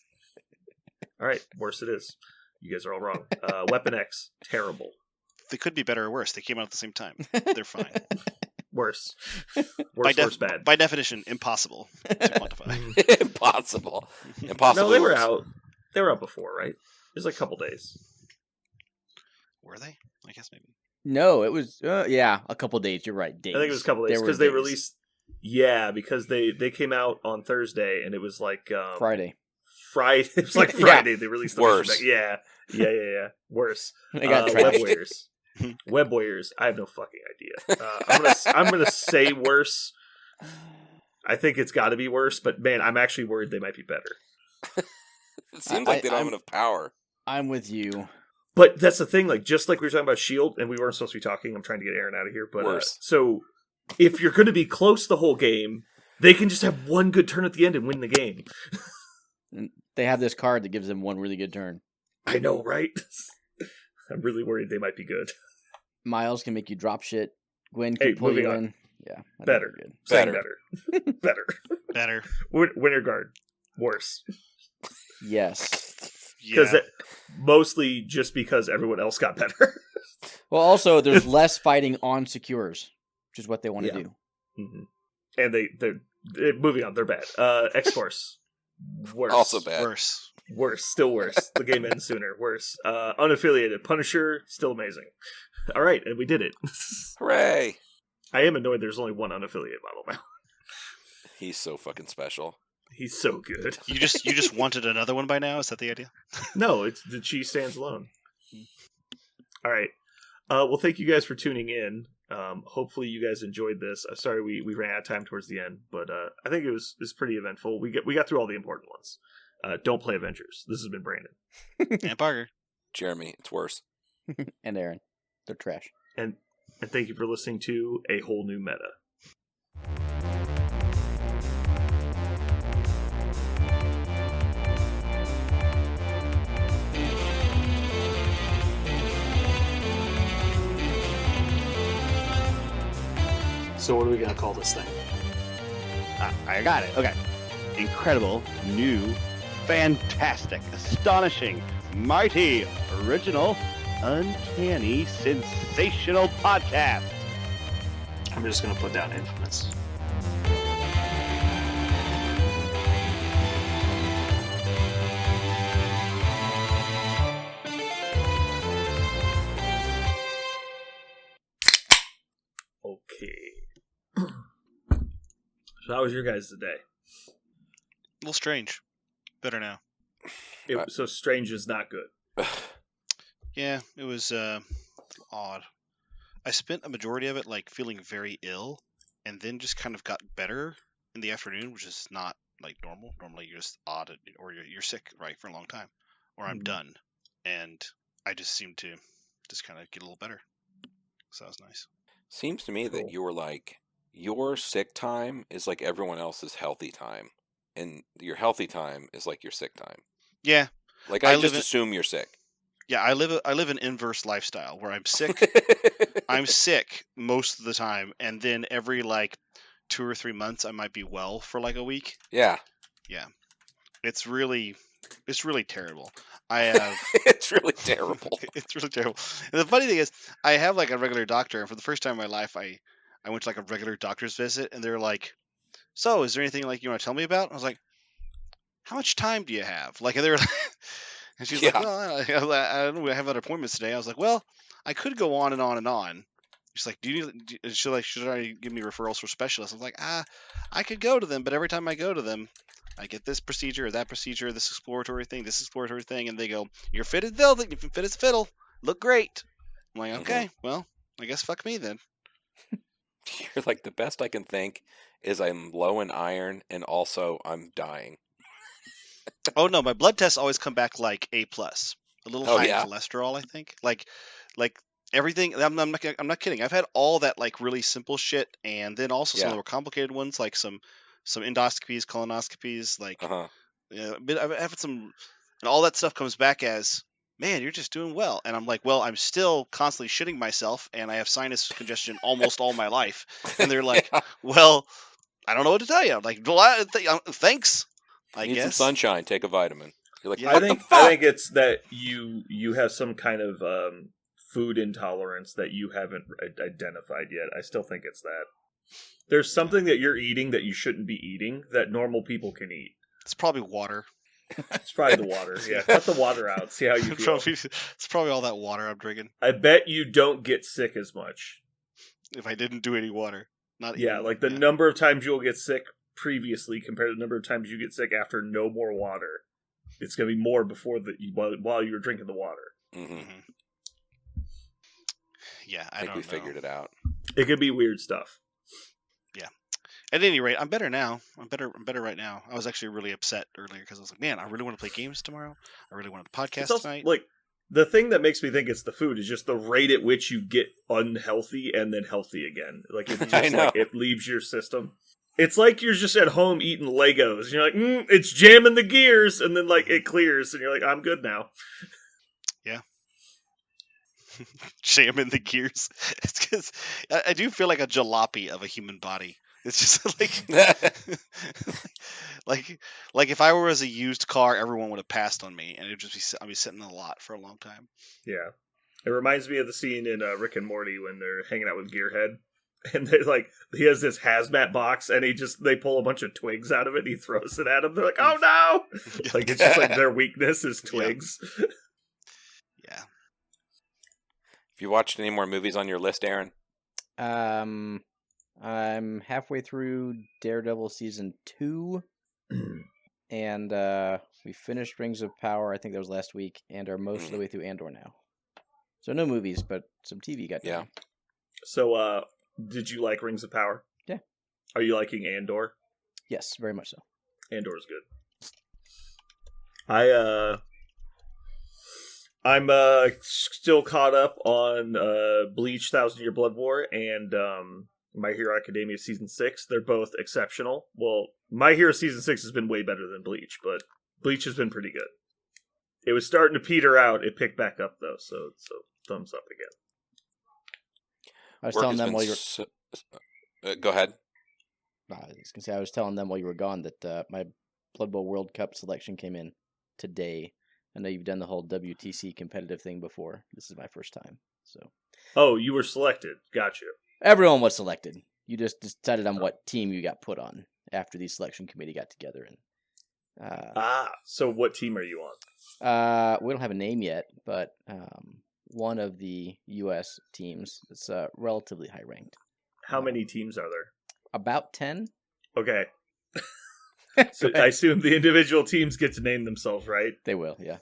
All right, worse it is. You guys are all wrong. Weapon X, terrible. They could be better or worse. They came out at the same time. They're fine. Worse. by, Worse, bad. by definition, impossible to quantify. Impossible. Impossible. No, they were worse. out. They were out before, right? It was like a couple days. Were they? I guess maybe. No, it was a couple days. You're right. Days. I think it was a couple days There were because they days. released. Yeah, because they came out on Thursday and it was like Friday. Friday. It was like Yeah. Friday. They released the Worse. mission back. Yeah. Worse. They got Web trashed. Warriors. Web Warriors. I have no fucking idea. I'm gonna say worse. I think it's got to be worse, but man, I'm actually worried they might be better. It seems like they don't I'm- have enough power. I'm with you. But that's the thing, like just like we were talking about Shield, and we weren't supposed to be talking. I'm trying to get Aaron out of here, but Worse. so if you're going to be close the whole game, they can just have one good turn at the end and win the game. They have this card that gives them one really good turn. I know, right? I'm really worried they might be good. Miles can make you drop shit. Gwen can Hey, pull moving you on. in. Yeah, I think Better. they're good. Saying Better. better. Better. Winter Guard, worse. Yes. Because Yeah. mostly just because everyone else got better. Well, also there's less fighting on secures, which is what they want to Yeah. do. Mhm. And they're moving on. They're bad. X-Force, worse. Also bad. Worse. Worse, still worse. The game ends sooner. Worse. Unaffiliated. Punisher, still amazing. All right, and we did it. Hooray! I am annoyed there's only one unaffiliated model now. He's so fucking special. He's so good. You just wanted another one by now? Is that the idea? No, it's the cheese stands alone. All right. Well, thank you guys for tuning in. Hopefully you guys enjoyed this. I'm sorry we ran out of time towards the end, but I think it was pretty eventful. We got through all the important ones. Don't play Avengers. This has been Brandon. And Parker. Jeremy, it's worse. And Aaron, they're trash. And thank you for listening to A Whole New Meta. So what are we gonna call this thing? I got it. Okay. Incredible, new, fantastic, astonishing, mighty, original, uncanny, sensational podcast. I'm just gonna put down infamous. Okay. So how was your guys' today? A little strange. Better now. So strange is not good. Yeah, it was odd. I spent a majority of it like feeling very ill, and then just kind of got better in the afternoon, which is not like normal. Normally you're just odd or you're sick, right, for a long time, or I'm done, and I just seemed to just kind of get a little better. So that was nice. Seems to me that you were like, your sick time is like everyone else's healthy time, and your healthy time is like your sick time. Yeah. Like I just assume you're sick. Yeah, I live an inverse lifestyle where I'm sick. I'm sick most of the time, and then every like 2 or 3 months I might be well for like a week. Yeah. Yeah. It's really terrible. I have It's really terrible. It's really terrible. And the funny thing is, I have like a regular doctor, and for the first time in my life, I went to like a regular doctor's visit, and they're like, "So, is there anything like you want to tell me about?" I was like, "How much time do you have?" Like, and they were like, and she's like, "Well, I don't know, I have other appointments today." I was like, "Well, I could go on and on and on." She's like, should I give me referrals for specialists? I was like, I could go to them, but every time I go to them, I get this procedure or that procedure, this exploratory thing, and they go, "You're fit as velvet, you're fit as fiddle, look great." I'm like, okay, well, I guess fuck me then. You're like, the best I can think is I'm low in iron and also I'm dying. Oh no, my blood tests always come back like A+. A little high in cholesterol, I think. Like everything. I'm not kidding. I've had all that like really simple shit, and then also some of the more complicated ones, like some endoscopies, colonoscopies, like but I've had some, and all that stuff comes back as, "Man, you're just doing well." And I'm like, well, I'm still constantly shitting myself, and I have sinus congestion almost all my life. And they're like, well, I don't know what to tell you. I'm like, well, thanks. I Need guess some sunshine. Take a vitamin. You're like, I think it's that you have some kind of food intolerance that you haven't identified yet. I still think it's that. There's something that you're eating that you shouldn't be eating that normal people can eat. It's probably water. It's probably the water. Yeah, cut the water out. See how you feel. It's probably all that water I'm drinking. I bet you don't get sick as much if I didn't do any water. Like the number of times you'll get sick previously compared to the number of times you get sick after no more water. It's going to be more before while you were drinking the water. Mm-hmm. Yeah, I think we figured it out. It could be weird stuff. Yeah. At any rate, I'm better now. I'm better right now. I was actually really upset earlier because I was like, man, I really want to play games tomorrow. I really want to podcast tonight. Like, the thing that makes me think it's the food is just the rate at which you get unhealthy and then healthy again. Like, it's just like it leaves your system. It's like you're just at home eating Legos. And you're like, it's jamming the gears, and then like it clears, and you're like, I'm good now. Yeah. Jamming the gears. It's because I do feel like a jalopy of a human body. It's just like if I were as a used car, everyone would have passed on me, and it'd just I'd be sitting in the lot for a long time. Yeah, it reminds me of the scene in Rick and Morty when they're hanging out with Gearhead, and they're like, he has this hazmat box, and they pull a bunch of twigs out of it, and he throws it at him. They're like, oh no! Like it's just like their weakness is twigs. Yeah. Have you watched any more movies on your list, Aaron? I'm halfway through Daredevil season 2, and we finished Rings of Power. I think that was last week, and are most of the way through Andor now. So no movies, but some TV got done. Yeah. So, did you like Rings of Power? Yeah. Are you liking Andor? Yes, very much so. Andor's good. I'm still caught up on Bleach: 1,000 Year Blood War and My Hero Academia Season 6. They're both exceptional. Well, My Hero Season 6 has been way better than Bleach, but Bleach has been pretty good. It was starting to peter out. It picked back up, though, so thumbs up again. I was telling them while you were... go ahead. I was telling them while you were gone that my Blood Bowl World Cup selection came in today. I know you've done the whole WTC competitive thing before. This is my first time, so. Oh, you were selected. Gotcha. Everyone was selected. You just decided on what team you got put on after the selection committee got together. And so what team are you on? We don't have a name yet, but one of the U.S. teams that's relatively high ranked. How many teams are there? About 10. Okay. So I assume the individual teams get to name themselves, right? They will, yeah.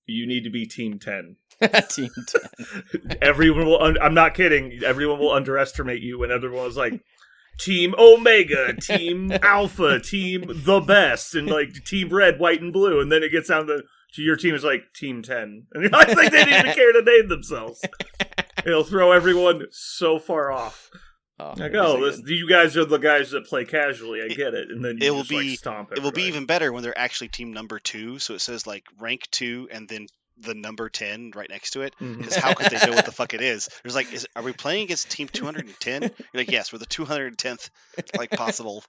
You need to be Team 10. Team 10. Everyone will. I'm not kidding. Everyone will underestimate you when everyone was like, Team Omega, Team Alpha, Team the Best, and like Team Red, White, and Blue, and then it gets down to your team is like Team 10, and I think they didn't even care to name themselves. It'll throw everyone so far off. Like, you guys are the guys that play casually. I get it, and then you stomp everybody. It will be even better when they're actually team number 2. So it says like rank 2, and then the number 10 right next to it. Because how could they know what the fuck it is? There's like, are we playing against team 210? You're like, yes, we're the 210th like possible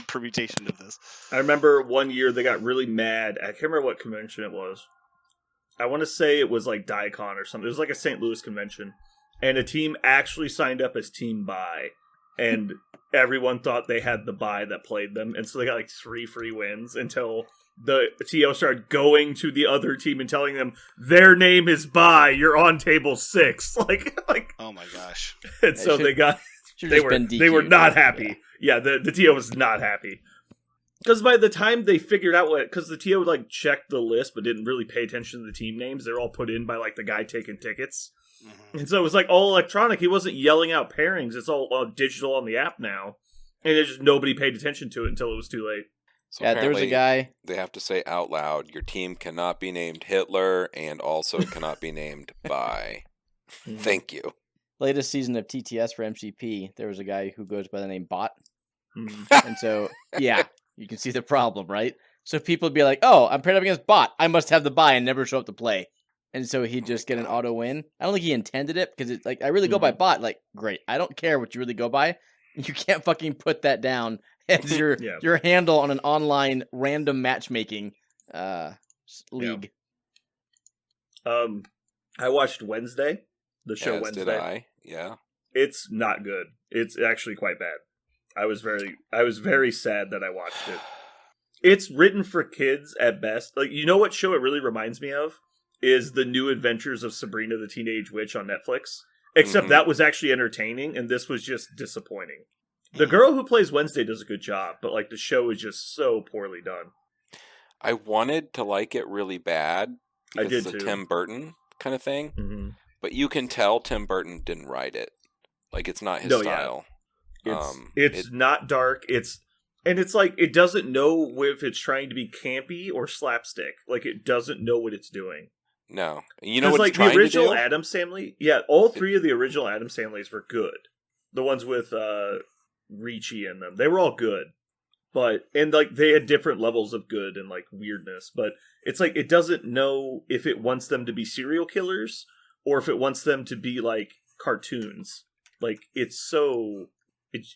permutation of this. I remember one year they got really mad. I can't remember what convention it was. I want to say it was like Daikon or something. It was like a St. Louis convention. And a team actually signed up as Team Buy. And everyone thought they had the buy that played them. And so they got like 3 free wins until the TO started going to the other team and telling them, their name is Buy, you're on table 6. Like oh my gosh. And so they were not happy. Yeah, the TO was not happy. Because by the time they figured out because the TO would like check the list but didn't really pay attention to the team names, they're all put in by like the guy taking tickets. Mm-hmm. And so it was like all electronic. He wasn't yelling out pairings. It's all digital on the app now. And it's just nobody paid attention to it until it was too late. So yeah, there was a guy. They have to say out loud, your team cannot be named Hitler and also cannot be named by. Thank you. Latest season of TTS for MCP, there was a guy who goes by the name Bot. And so, yeah, you can see the problem, right? So people would be like, oh, I'm paired up against Bot. I must have the buy and never show up to play. And so he'd just get an auto win. I don't think he intended it because it's like, I really go by Bot. Like, great. I don't care what you really go by. You can't fucking put that down as your handle on an online random matchmaking league. I watched Wednesday, the show As Wednesday. Did I? Yeah. It's not good. It's actually quite bad. I was very sad that I watched it. It's written for kids at best. Like, you know what show it really reminds me of? Is The New Adventures of Sabrina the Teenage Witch on Netflix. Except that was actually entertaining, and this was just disappointing. The girl who plays Wednesday does a good job, but like the show is just so poorly done. I wanted to like it really bad because I did it's a too. Tim Burton kind of thing, Mm-hmm. but you can tell Tim Burton didn't write it. Like, it's not his style. It's not dark. It's like it doesn't know if it's trying to be campy or slapstick. Like, it doesn't know what it's doing. No, you know what like it's trying the original to do? Addams Family, all 3 of the original Addams Families were good. The ones with Ricci in them, they were all good, and like they had different levels of good and like weirdness. But it's like it doesn't know if it wants them to be serial killers or if it wants them to be like cartoons. Like it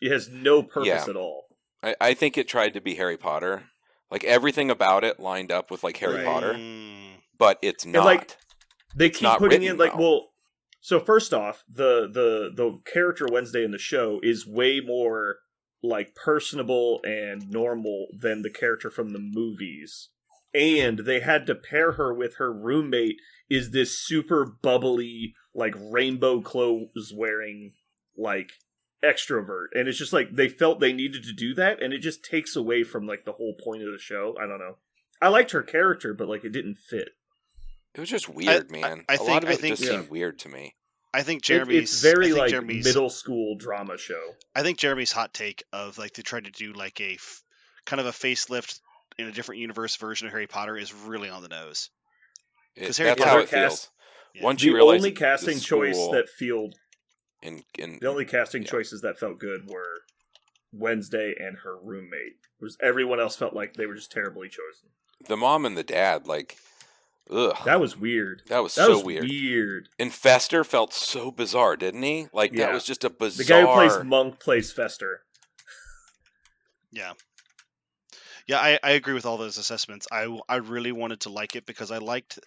has no purpose at all. I think it tried to be Harry Potter. Like everything about it lined up with like Harry Potter. But it's not. And like they keep putting in like, well. So first off, the character Wednesday in the show is way more like personable and normal than the character from the movies. And they had to pair her with her roommate is this super bubbly, like rainbow clothes wearing like extrovert. And it's just like they felt they needed to do that, and it just takes away from like the whole point of the show. I don't know. I liked her character, but like it didn't fit. It was just weird, man. A lot of it just seemed weird to me. I think Jeremy's... It's very like middle school drama show. I think Jeremy's hot take of like they tried to do like a kind of a facelift in a different universe version of Harry Potter is really on the nose. That's how it feels. Yeah. Once you realize only casting choice that felt the only casting choices that felt good were Wednesday and her roommate. Whereas everyone else felt like they were just terribly chosen. The mom and the dad, like, ugh. That was weird. That was so weird. And Fester felt so bizarre, didn't he? Like, that was just a bizarre... The guy who plays Monk plays Fester. Yeah. Yeah, I agree with all those assessments. I really wanted to like it because I liked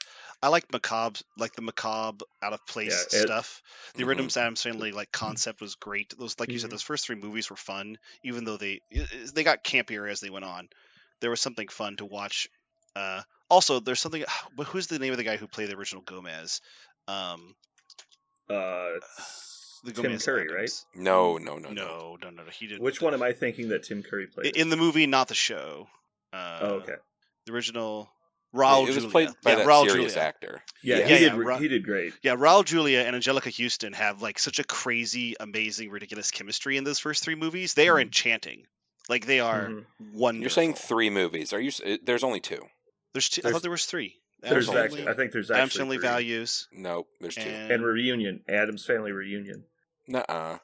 macabre, like the macabre out of place stuff. The Addams Family like concept was great. Those, like you said, those first 3 movies were fun, even though they got campier as they went on. There was something fun to watch. Also, there's something. Who's the name of the guy who played the original Gomez? The Tim Curry, right? No. He did. Which one am I thinking that Tim Curry played? In the movie, not the show. Okay. The original. Raul it was Julia. played by that Raul serious Julia. actor. Yeah, Yeah, he did great. Yeah, Raul Julia and Angelica Houston have like such a crazy, amazing, ridiculous chemistry in those first 3 movies. They are enchanting. Like they are Mhm. wonderful. You're saying 3 movies. Are you? There's only 2. There's 2. I thought there was 3. There's Adam's actually, I think there's Adam's actually Family 3. Values Nope, there's 2. And Reunion, Adam's Family Reunion. Nuh-uh.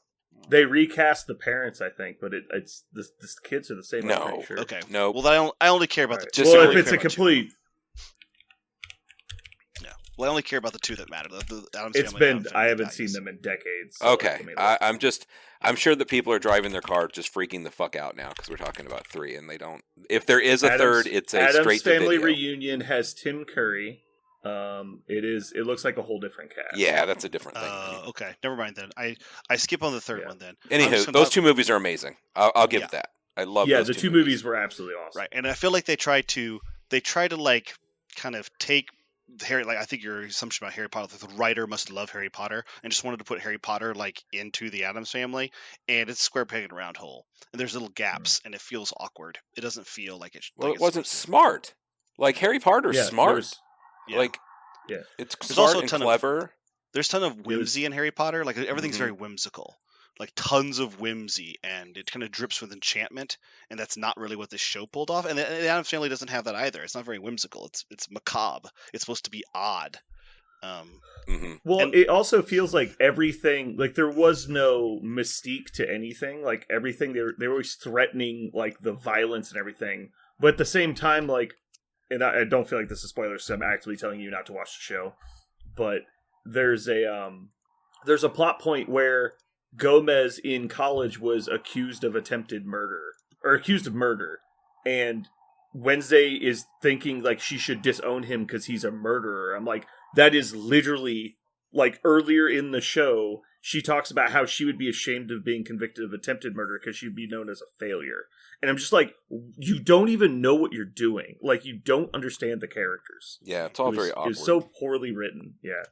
They recast the parents, I think, but it's the kids are the same. No. I'm pretty sure. Okay. No. Well, I only care about the Alright. 2. Just I Well, only if it's care a about 2. complete, Well, I only care about the 2 that matter. The Adam's it's Family. been. and I Family haven't seen Values. them in decades. So Okay, I mean, I'm sure that people are driving their car just freaking the fuck out now because we're talking about 3 and they don't. If there is a third, it's a Adam's straight to Family video. Reunion has Tim Curry. It looks like a whole different cast. Yeah, that's a different thing. Okay, never mind then. I skip on the third Yeah. one then. I'm just Anywho, gonna those talk- 2 movies are amazing. I'll give Yeah. that. I love. Yeah, those the 2 movies were absolutely awesome. Right, and I feel like they try to like kind of take Harry, like I think your assumption about Harry Potter, like the writer must love Harry Potter and just wanted to put Harry Potter like into the Addams Family, and it's square peg and round hole, and there's little gaps, and it feels awkward. It doesn't feel like it. Well, like it it's wasn't supposed to. smart. Like Harry Potter's Yeah, smart. there's- Yeah. Like, Yeah. it's There's smart also a and ton of- clever. There's a ton of whimsy in Harry Potter. Like everything's Mhm. very whimsical, like tons of whimsy, and it kind of drips with enchantment. And that's not really what this show pulled off. And the Addams Family doesn't have that either. It's not very whimsical. It's macabre. It's supposed to be odd. hmm Well, And- it also feels like everything, like there was no mystique to anything. Like everything, they were always threatening like the violence and everything. But at the same time, like, and I don't feel like this is spoilers, so I'm actively telling you not to watch the show. But there's a plot point where Gomez in college was accused of attempted murder or accused of murder, and Wednesday is thinking like she should disown him because he's a murderer. I'm like, that is literally like earlier in the show, she talks about how she would be ashamed of being convicted of attempted murder because she'd be known as a failure. And I'm just like, you don't even know what you're doing. Like, you don't understand the characters. Yeah, it's all very It awkward. was so poorly written. Yeah.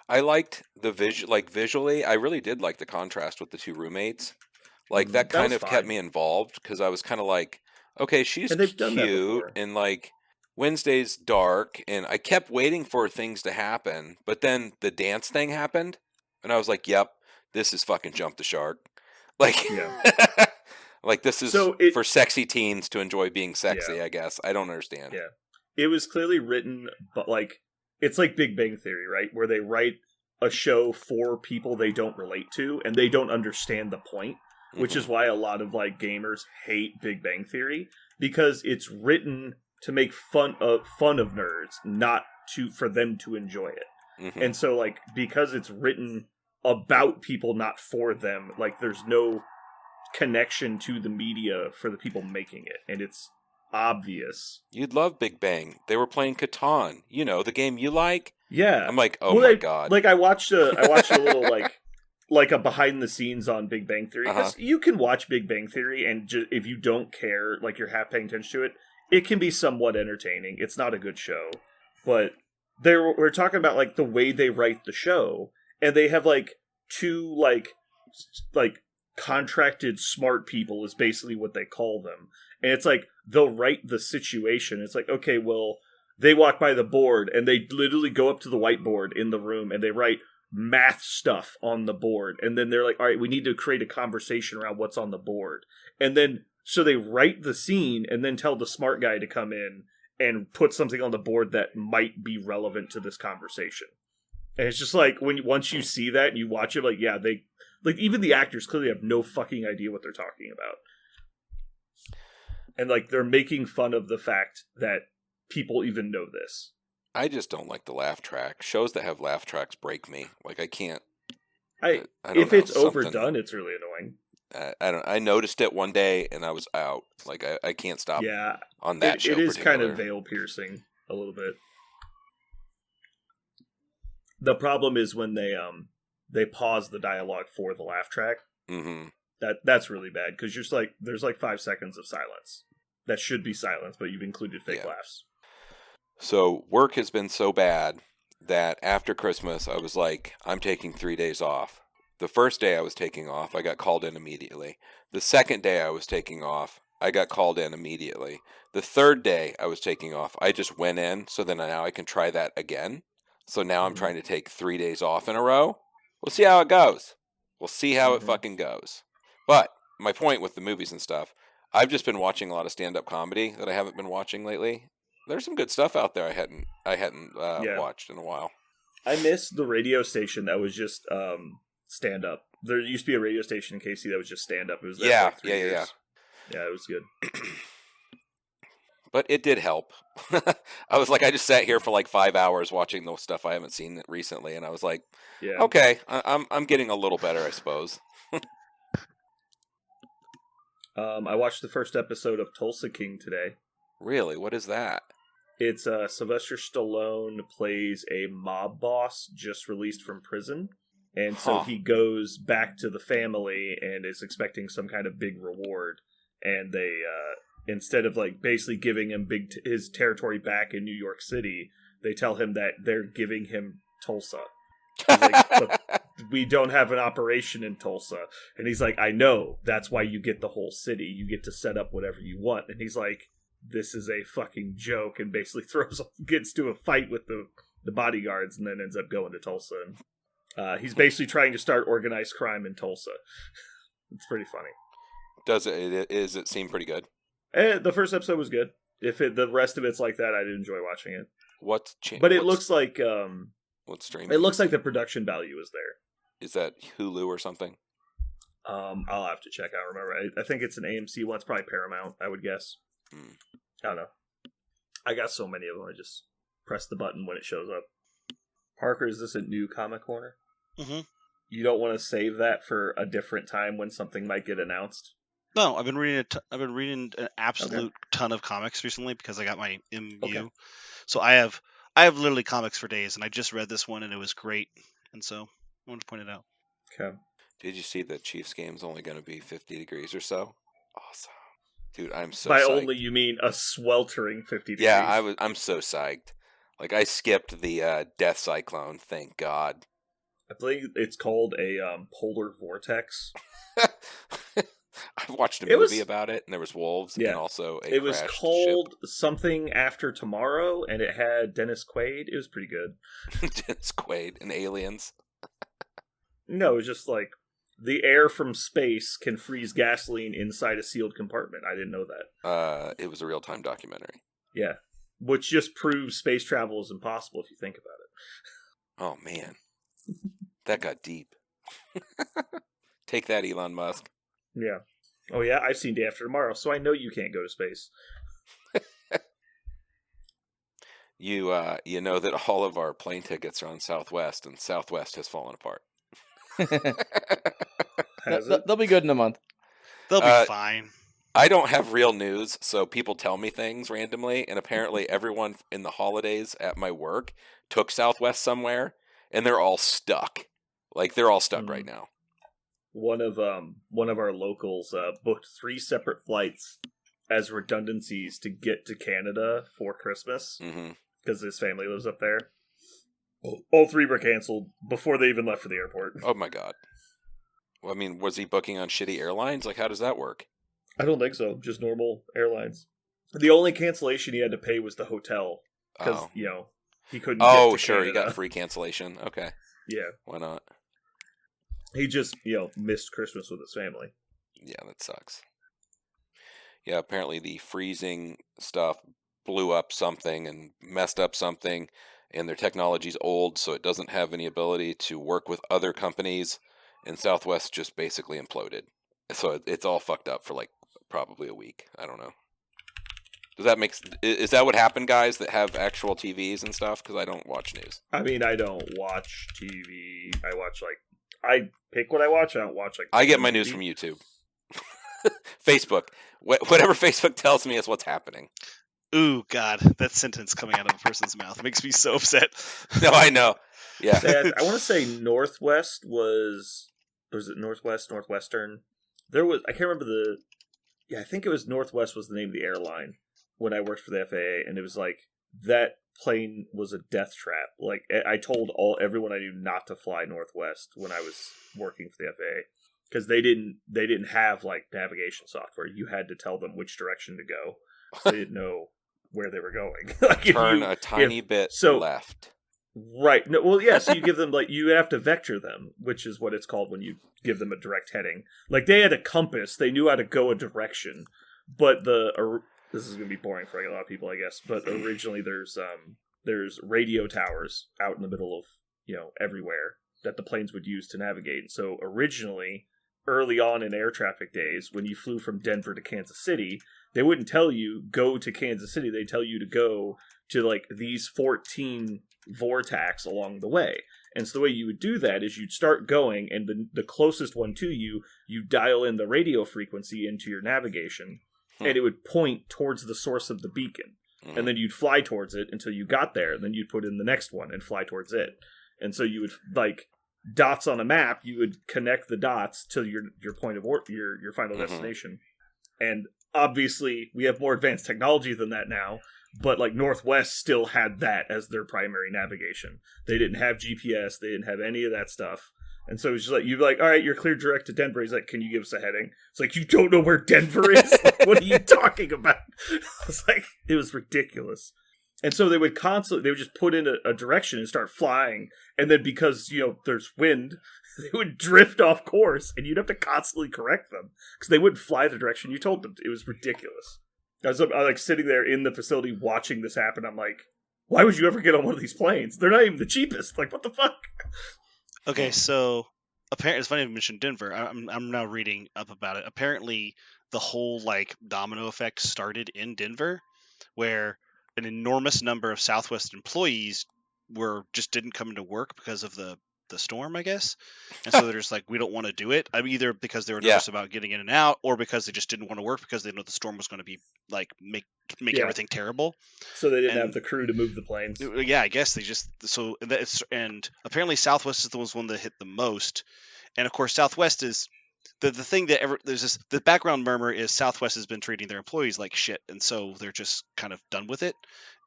I liked the visually. I really did like the contrast with the 2 roommates. Like that That kind was of kept fine. me involved because I was kind of like, okay, she's And they've done that cute, before. and like Wednesday's dark, and I kept waiting for things to happen, but then the dance thing happened, and I was like, yep, this is fucking Jump the Shark. Like, Yeah. like this is So it- for sexy teens to enjoy being sexy. Yeah. I guess I don't understand. Yeah. It was clearly written, but like, it's like Big Bang Theory, right? Where they write a show for people they don't relate to and they don't understand the point, which Mhm. is why a lot of like gamers hate Big Bang Theory, because it's written to make fun of nerds, not for them to enjoy it. Mhm. And so like, because it's written about people, not for them, like there's no connection to the media for the people making it, and it's obvious. You'd love Big Bang. They were playing Catan. You know, the game you like. Yeah. I'm like, oh Well, my god. Like I watched a little like a behind the scenes on Big Bang Theory. 'Cause you can watch Big Bang Theory and if you don't care, like you're half paying attention to it, it can be somewhat entertaining. It's not a good show, but we're talking about like the way they write the show, and they have like 2 like contracted smart people is basically what they call them, and it's like they'll write the situation. It's like, okay, well, they walk by the board and they literally go up to the whiteboard in the room and they write math stuff on the board, and then they're like, all right, we need to create a conversation around what's on the board, and then so they write the scene and then tell the smart guy to come in and put something on the board that might be relevant to this conversation. And it's just like once you see that and you watch it, like, yeah, they like, even the actors clearly have no fucking idea what they're talking about, and like they're making fun of the fact that people even know this. I just don't like the laugh track. Shows that have laugh tracks break me. Like I can't. I don't if know, it's something- overdone, it's really annoying. I don't. I noticed it one day and I was out. Like I can't stop Yeah, on that show. it is kind of particular. veil piercing a little bit. The problem is when they pause the dialogue for the laugh track. Mhm. That's really bad because you're just like, there's like 5 seconds of silence that should be silence, but you've included fake Yeah. laughs. So work has been so bad that after Christmas I was like, I'm taking 3 days off. The first day I was taking off, I got called in immediately. The second day I was taking off, I got called in immediately. The third day I was taking off, I just went in, so then now I can try that again. So now I'm trying to take 3 days off in a row. We'll see how it goes. We'll see how it fucking goes. But my point with the movies and stuff, I've just been watching a lot of stand-up comedy that I haven't been watching lately. There's some good stuff out there I hadn't watched in a while. I miss the radio station that was just stand-up. There used to be a radio station in KC that was just stand-up. It was there for like 3 years. Yeah, it was good. But it did help. I was like, I just sat here for like 5 hours watching the stuff I haven't seen recently, and I was like, okay, I'm getting a little better, I suppose. I watched the first episode of Tulsa King today. Really? What is that? It's Sylvester Stallone plays a mob boss just released from prison. And so he goes back to the family and is expecting some kind of big reward. And they, instead of like basically giving him his territory back in New York City, they tell him that they're giving him Tulsa. Like, but we don't have an operation in Tulsa. And he's like, I know. That's why you get the whole city. You get to set up whatever you want. And he's like, this is a fucking joke, and basically gets to a fight with the bodyguards and then ends up going to Tulsa. And he's basically trying to start organized crime in Tulsa. It's pretty funny. Does it seem pretty good? The first episode was good. If the rest of it's like that, I'd enjoy watching it. But it looks like what's streaming? It looks like the production value is there. Is that Hulu or something? I'll have to check. I don't remember. I think it's an AMC one. It's probably Paramount, I would guess. I don't know. I got so many of them. I just press the button when it shows up. Parker, is this a new comic corner? Mm-hmm. You don't want to save that for a different time when something might get announced? No, I've been reading an absolute ton of comics recently because I got my MU. Okay. So I have literally comics for days, and I just read this one and it was great, and so I wanted to point it out. Okay. Did you see the Chiefs game's only going to be 50 degrees or so? Awesome. Dude, I'm so By psyched. only you mean a sweltering 50 degrees. Yeah, I'm so psyched. Like, I skipped the death cyclone, thank God. I believe it's called a polar vortex. I watched a movie about it, and there was wolves, and also a It was called Something After Tomorrow, and it had Dennis Quaid. It was pretty good. Dennis Quaid and aliens? No, it was just like, the air from space can freeze gasoline inside a sealed compartment. I didn't know that. It was a real-time documentary. Yeah. Which just proves space travel is impossible if you think about it. Oh, man. That got deep. Take that, Elon Musk. Yeah. Oh, yeah? I've seen Day After Tomorrow, so I know you can't go to space. You know that all of our plane tickets are on Southwest, and Southwest has fallen apart. They'll be good in a month. They'll be fine. I don't have real news, so people tell me things randomly, and apparently everyone in the holidays at my work took Southwest somewhere, and they're all stuck. Like, they're all stuck right now. One of our locals booked 3 separate flights as redundancies to get to Canada for Christmas because his family lives up there. All 3 were canceled before they even left for the airport. Oh my God. Well, I mean, was he booking on shitty airlines? Like, how does that work? I don't think so. Just normal airlines. The only cancellation he had to pay was the hotel. Because, he couldn't get to sure. Canada. He got free cancellation. Okay. Yeah. Why not? He just, missed Christmas with his family. Yeah, that sucks. Yeah, apparently the freezing stuff blew up something and messed up something, and their technology's old, so it doesn't have any ability to work with other companies, and Southwest just basically imploded. So it's all fucked up for, like, probably a week. I don't know. Is that what happened, guys, that have actual TVs and stuff? Because I don't watch news. I mean, I don't watch TV. I watch, I pick what I watch. I don't watch, I get my news from YouTube. Facebook. Whatever Facebook tells me is what's happening. Ooh, God, that sentence coming out of a person's mouth makes me so upset. No, I know. Yeah. I want to say Northwest was it Northwest, Northwestern? I can't remember I think it was Northwest was the name of the airline when I worked for the FAA, and it was like, that plane was a death trap. Like, I told everyone I knew not to fly Northwest when I was working for the FAA, because they didn't have like navigation software. You had to tell them which direction to go. So they didn't know where they were going. Like Turn a tiny bit left. Right. No, well, yeah, so you give them, like, you have to vector them, which is what it's called when you give them a direct heading. Like, they had a compass. They knew how to go a direction. But this is going to be boring for a lot of people, I guess. But originally there's radio towers out in the middle of, everywhere that the planes would use to navigate. And so originally, early on in air traffic days, when you flew from Denver to Kansas City, they wouldn't tell you, go to Kansas City. They tell you to go to, like, these 14 vortex along the way. And so the way you would do that is you'd start going, and the closest one to you dial in the radio frequency into your navigation, and it would point towards the source of the beacon. And then you'd fly towards it until you got there, and then you'd put in the next one and fly towards it. And so you would, like, dots on a map, you would connect the dots to your point of your final destination. And obviously, we have more advanced technology than that now, but, like, Northwest still had that as their primary navigation. They didn't have GPS, they didn't have any of that stuff. And so it was just like, you'd be like, all right, you're cleared direct to Denver. He's like, can you give us a heading? It's like, you don't know where Denver is? Like, what are you talking about? It's like, it was ridiculous. And so they would just put in a direction and start flying. And then because, there's wind, they would drift off course, and you'd have to constantly correct them because they wouldn't fly the direction you told them to. It was ridiculous. I was like sitting there in the facility watching this happen. I'm like, why would you ever get on one of these planes? They're not even the cheapest. Like, what the fuck? Okay, so apparently it's funny you mentioned Denver. I'm now reading up about it. Apparently, the whole like domino effect started in Denver, where an enormous number of Southwest employees didn't come into work because of the storm, I guess. And so they're just like, we don't want to do it. I mean, either because they were nervous about getting in and out, or because they just didn't want to work because they know the storm was going to be like make everything terrible. So they didn't have the crew to move the planes. Yeah, I guess they just and apparently Southwest is the one that hit the most. And of course, Southwest is the thing that the background murmur is Southwest has been treating their employees like shit, and so they're just kind of done with it.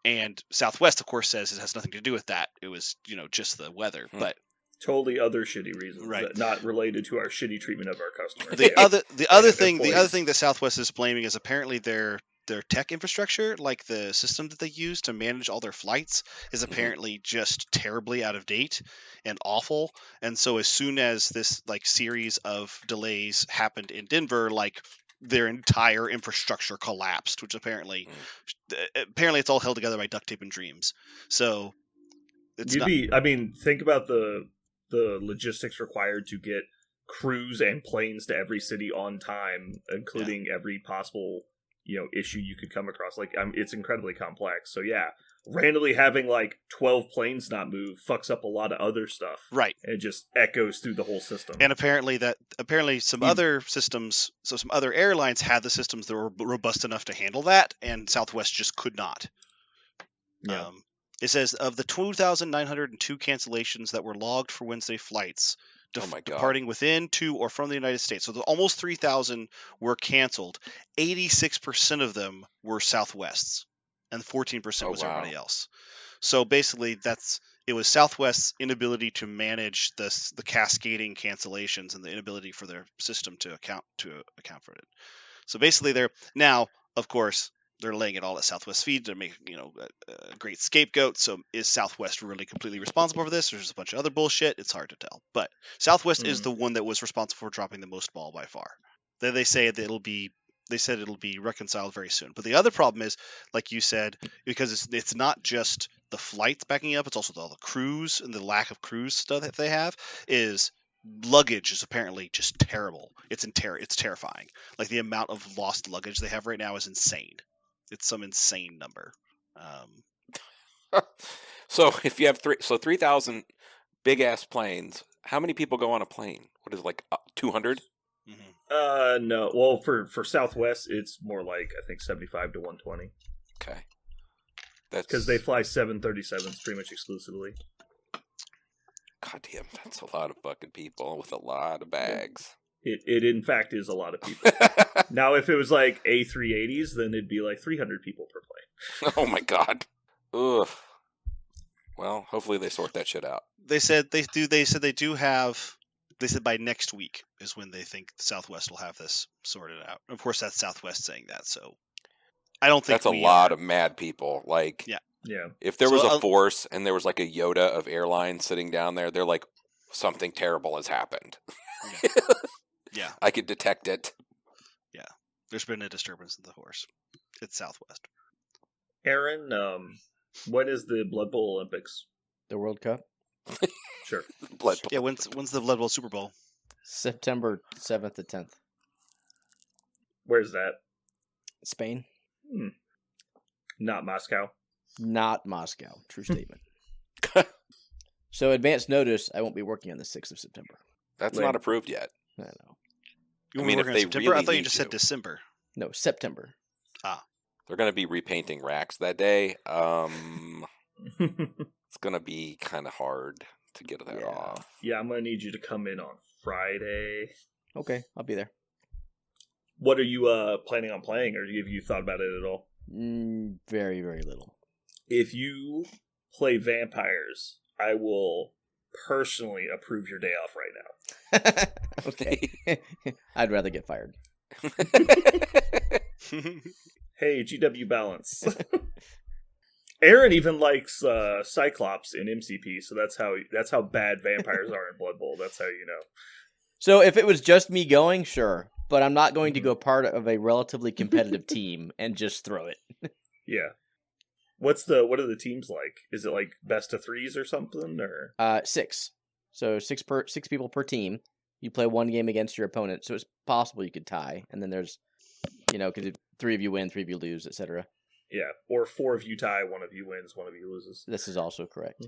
And Southwest, of course, says it has nothing to do with that. It was just the weather, but. Totally other shitty reasons, right? Not related to our shitty treatment of our customers. The other thing that Southwest is blaming is apparently their tech infrastructure, like the system that they use to manage all their flights, is apparently just terribly out of date and awful. And so as soon as this like series of delays happened in Denver, like their entire infrastructure collapsed, which apparently it's all held together by duct tape and dreams. So think about the logistics required to get crews and planes to every city on time, including every possible issue you could come across. Like, it's incredibly complex. So yeah, randomly having like 12 planes not move fucks up a lot of other stuff, right? And it just echoes through the whole system. And apparently some other systems, so some other airlines had the systems that were robust enough to handle that, and Southwest just could not. Yeah. It says, of the 2,902 cancellations that were logged for Wednesday flights departing within, to, or from the United States, so almost 3,000 were canceled. 86% of them were Southwest's, and 14% was everybody else. So basically, it was Southwest's inability to manage the cascading cancellations and the inability for their system to account for it. So basically, now, of course, they're laying it all at Southwest feet to make a great scapegoat. So is Southwest really completely responsible for this? There's a bunch of other bullshit. It's hard to tell. But Southwest is the one that was responsible for dropping the most ball by far. They say that it'll be reconciled very soon. But the other problem is, like you said, because it's not just the flights backing up, it's also all the crews and the lack of crews stuff that they have is. Luggage is apparently just terrible. It's terrifying. Like the amount of lost luggage they have right now is insane. It's some insane number. So if you have 3,000 big ass planes, how many people go on a plane? What is it, like 200? No. Well, for Southwest, it's more like I think 75 to 120. Okay. That's because they fly 737s pretty much exclusively. God damn, that's a lot of fucking people with a lot of bags. It in fact is a lot of people. Now, if it was like A380s, then it'd be like 300 people per plane. Oh my god. Ugh. Well, hopefully they sort that shit out. They said they do have They said by next week is when they think Southwest will have this sorted out. Of course, that's Southwest saying that, so I don't think That's a we lot are. of mad people. Like, Yeah. Yeah. if there So, was a force and there was like a Yoda of airlines sitting down there, they're like, something terrible has happened. Yeah, I could detect it. there's been a disturbance in the horse. It's Southwest. Aaron, when is the Blood Bowl Olympics? The World Cup, Sure. Blood. Yeah, when's the Blood Bowl Super Bowl? September 7th to 10th. Where's that? Spain, Not Moscow. not Moscow. True statement. So advance notice, I won't be working on the 6th of September. That's Lame. not approved yet. I know. You I were mean, if working on they September? I really thought you need just said to. December. No, September. They're going to be repainting racks that day. It's going to be kind of hard to get that Yeah. off. Yeah, I'm gonna need you to come in on Friday. Okay, I'll be there. What are you planning on playing, or have you thought about it at all? Very, very little. If you play vampires, I will personally approve your day off right now. Okay. I'd rather get fired. Hey, GW balance. Aaron even likes Cyclops in MCP, so that's how bad vampires are in Blood Bowl. That's how you know. So if it was just me going, sure. But I'm not going to go part of a relatively competitive team and just throw it. Yeah. What are the teams like? Is it like best of threes or something, or 6. So 6 people per team. You play one game against your opponent, so it's possible you could tie. And then there's, because 3 of you win, 3 of you lose, etc. yeah, or 4 of you tie, 1 of you wins, 1 of you loses. This is also correct.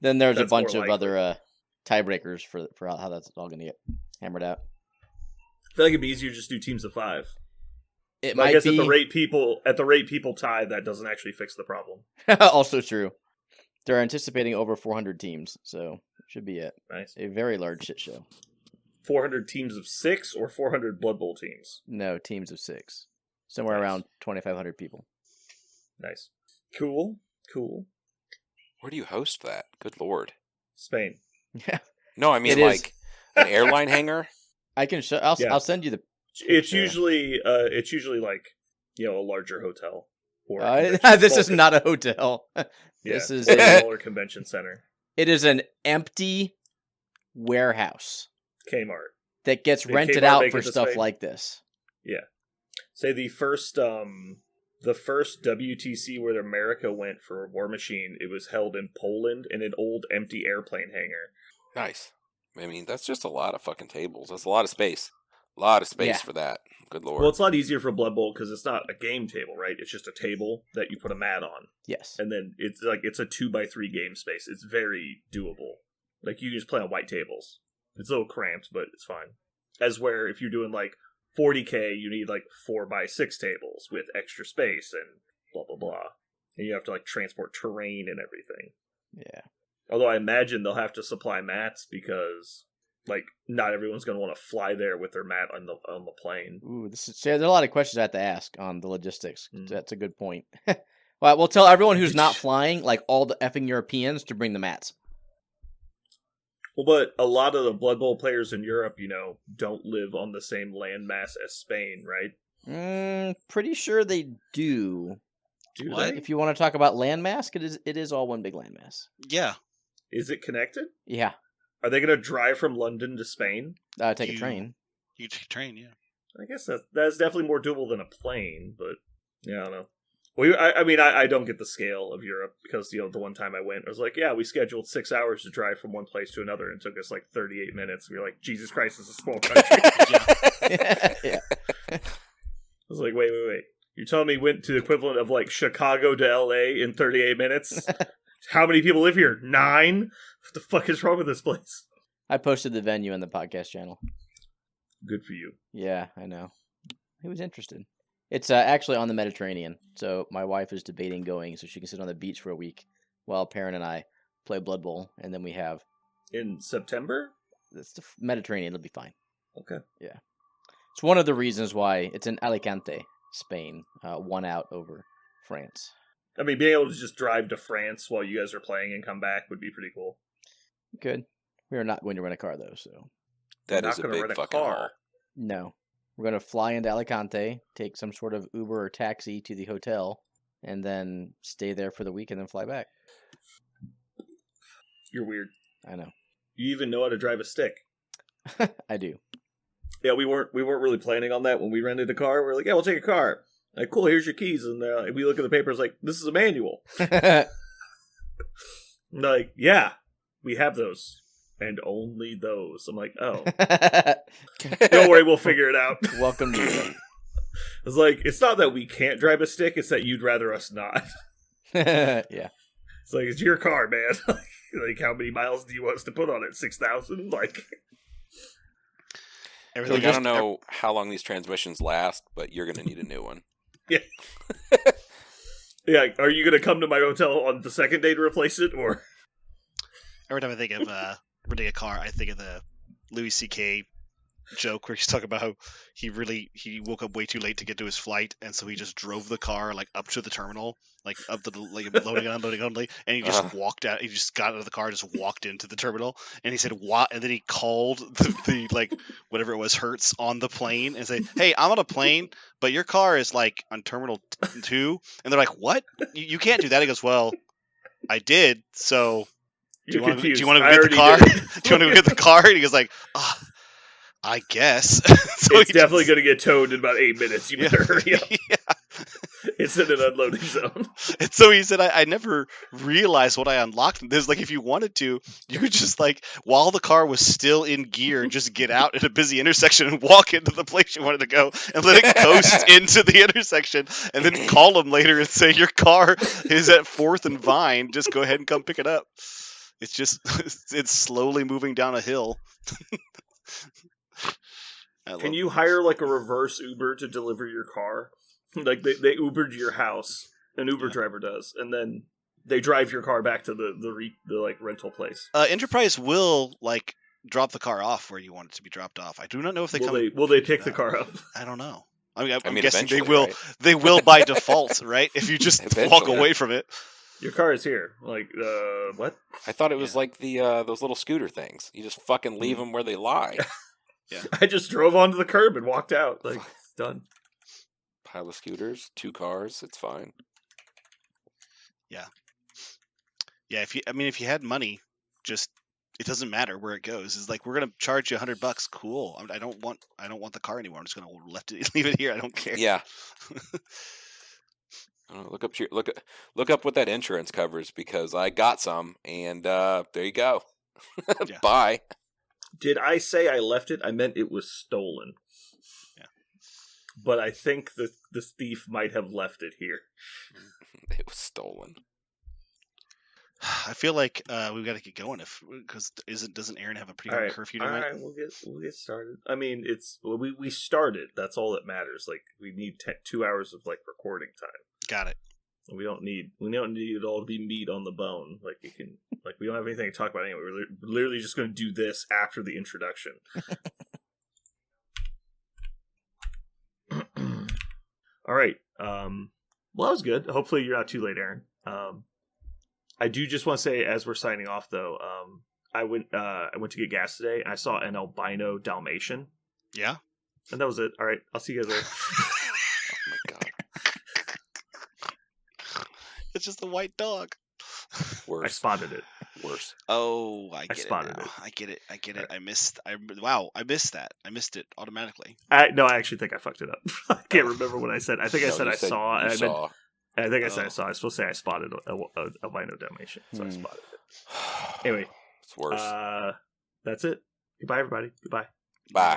Then there's a That's bunch more of other tiebreakers for how that's all going to get hammered out. I feel like it'd be easier to just do teams of 5. It But I might guess be at the rate people tie, that doesn't actually fix the problem. also true. They're anticipating over 400 teams, so it should be Nice. a very large shit show. 400 teams of 6 or 400 Blood Bowl teams. No, teams of 6. Somewhere Nice. around 2,500 people. Nice. Cool. Where do you host that? Good lord. Spain. Yeah. No, I mean It is. like an airline hangar. I can show. I'll Yeah. I'll send you the. It's Sure. usually like a larger hotel. Or This is not a hotel. This is a smaller convention center. It is an empty warehouse Kmart. that gets Did rented Kmart out make for it to stuff Spain? like this. Say the first WTC where America went for War Machine, it was held in Poland in an old empty airplane hangar. Nice. I mean, that's just a lot of fucking tables. That's a lot of space. A lot of space Yeah. for that. Good lord. Well, it's a lot easier for Blood Bowl because it's not a game table, right? It's just a table that you put a mat on, Yes. and then it's a 2x3 game space. It's very doable. Like you can just play on white tables. It's a little cramped, but it's fine. As where if you're doing like 40K, you need like 4x6 tables with extra space and blah blah blah, and you have to like transport terrain and everything. Yeah. Although I imagine they'll have to supply mats because like not everyone's going to want to fly there with their mat on the plane. Ooh, there's a lot of questions I have to ask on the logistics. Mm. That's a good point. Well, we'll tell everyone who's not flying, like all the effing Europeans, to bring the mats. Well, but a lot of the Blood Bowl players in Europe, don't live on the same landmass as Spain, right? Pretty sure they do. Do What? they? If you want to talk about landmass, it is all one big landmass. Yeah. Is it connected? Yeah. Are they going to drive from London to Spain? Take a You- train. You take a train, yeah. I guess that's definitely more doable than a plane, but yeah, I don't know. Well, I don't get the scale of Europe because the one time I went, I was like, yeah, we scheduled 6 hours to drive from one place to another, and it took us like 38 minutes. We were like, Jesus Christ, this is a small country. Yeah. I was like, wait. You're telling me we went to the equivalent of like Chicago to LA in 38 minutes? How many people live here? 9? What the fuck is wrong with this place? I posted the venue on the podcast channel. Good for you. Yeah, I know. He was interested. It's actually on the Mediterranean, so my wife is debating going so she can sit on the beach for a week while Perrin and I play Blood Bowl, and then we have In September? it's the Mediterranean. It'll be fine. Okay. It's one of the reasons why it's in Alicante, Spain, 1 out over France. I mean, being able to just drive to France while you guys are playing and come back would be pretty cool. Good. We are not going to rent a car though, so That We're is not a gonna big rent a fucking car. haul. No. We're going to fly into Alicante, take some sort of Uber or taxi to the hotel, and then stay there for the week and then fly back. You're weird. I know. You even know how to drive a stick. I do. Yeah, we weren't really planning on that when we rented a car. We were like, yeah, we'll take a car. Like, cool, here's your keys. And we look at the papers like, this is a manual. And they're like, yeah, we have those. And only those. I'm like, oh. Don't worry, we'll figure it out. Welcome to the It's like, it's not that we can't drive a stick, it's that you'd rather us not. Yeah. It's like, it's your car, man. Like, how many miles do you want us to put on it? 6,000? Like, Everything I don't know how long these transmissions last, but you're going to need a new one. yeah. Yeah, are you going to come to my hotel on the second day to replace it, or? Every time I think of renting a car, I think of the Louis C.K. joke where he's talking about how he woke up way too late to get to his flight, and so he just drove the car like up to the terminal, like up to the loading and unloading, and he just walked out. He just got out of the car, just walked into the terminal, and he said what? And then he called the like whatever it was Hertz on the plane and said, "Hey, I'm on a plane, but your car is like on terminal 2," and they're like, "What? You can't do that." He goes, "Well, I did, so." Do you want to get the car? Do you want to get the car? And he goes like, I guess. So it's definitely going to get towed in about 8 minutes. You better hurry up. Yeah. It's in an unloading zone. And so he said, I never realized what I unlocked. There's like, if you wanted to, you could just like, while the car was still in gear, just get out at a busy intersection and walk into the place you wanted to go and let it coast into the intersection, and then call them later and say, your car is at 4th and Vine. Just go ahead and come pick it up. It's just, it's slowly moving down a hill. Can you hire like a reverse Uber to deliver your car? Like they Ubered your house, an Uber driver does, and then they drive your car back to the like rental place. Enterprise will like drop the car off where you want it to be dropped off. I do not know if they will they pick the car up? I don't know. I mean, I'm mean, guessing they eventually, will. right? They will by default, right? If you just walk Eventually. away from it. Your car is here. Like, what? I thought it was like the those little scooter things. You just fucking leave them where they lie. I just drove onto the curb and walked out. Like, done. Pile of scooters, 2 cars, it's fine. Yeah. If you had money, just it doesn't matter where it goes. It's like, we're gonna charge you $100. Cool. I don't want the car anymore. I'm just gonna leave it here. I don't care. Yeah. Look up what that insurance covers, because I got some, and there you go. Yeah. Bye. Did I say I left it? I meant it was stolen. Yeah. But I think the thief might have left it here. It was stolen. I feel like we've got to get going because doesn't Aaron have a pretty hard curfew tonight? All right, we'll get started. I mean, we started. That's all that matters. Like, we need 2 hours of like recording time. Got it. We don't need it all to be meat on the bone. Like, we don't have anything to talk about anyway. We're literally just going to do this after the introduction. All right. Well, that was good. Hopefully you're not too late, Aaron. I do just want to say, as we're signing off, though, I went to get gas today, and I saw an albino Dalmatian. Yeah. And that was it. All right. I'll see you guys later. Oh my god. It's just a white dog. Worse. I spotted it. Worse. Oh, I spotted it. it. I get it. Right. I missed that. I missed it automatically. I actually think I fucked it up. I can't remember what I said. I think I said I saw. You And saw. I think I said I saw. I was supposed to say I spotted a albino Dalmatian, so I spotted it. Anyway, It's worse. that's it. Goodbye, everybody. Goodbye. Bye.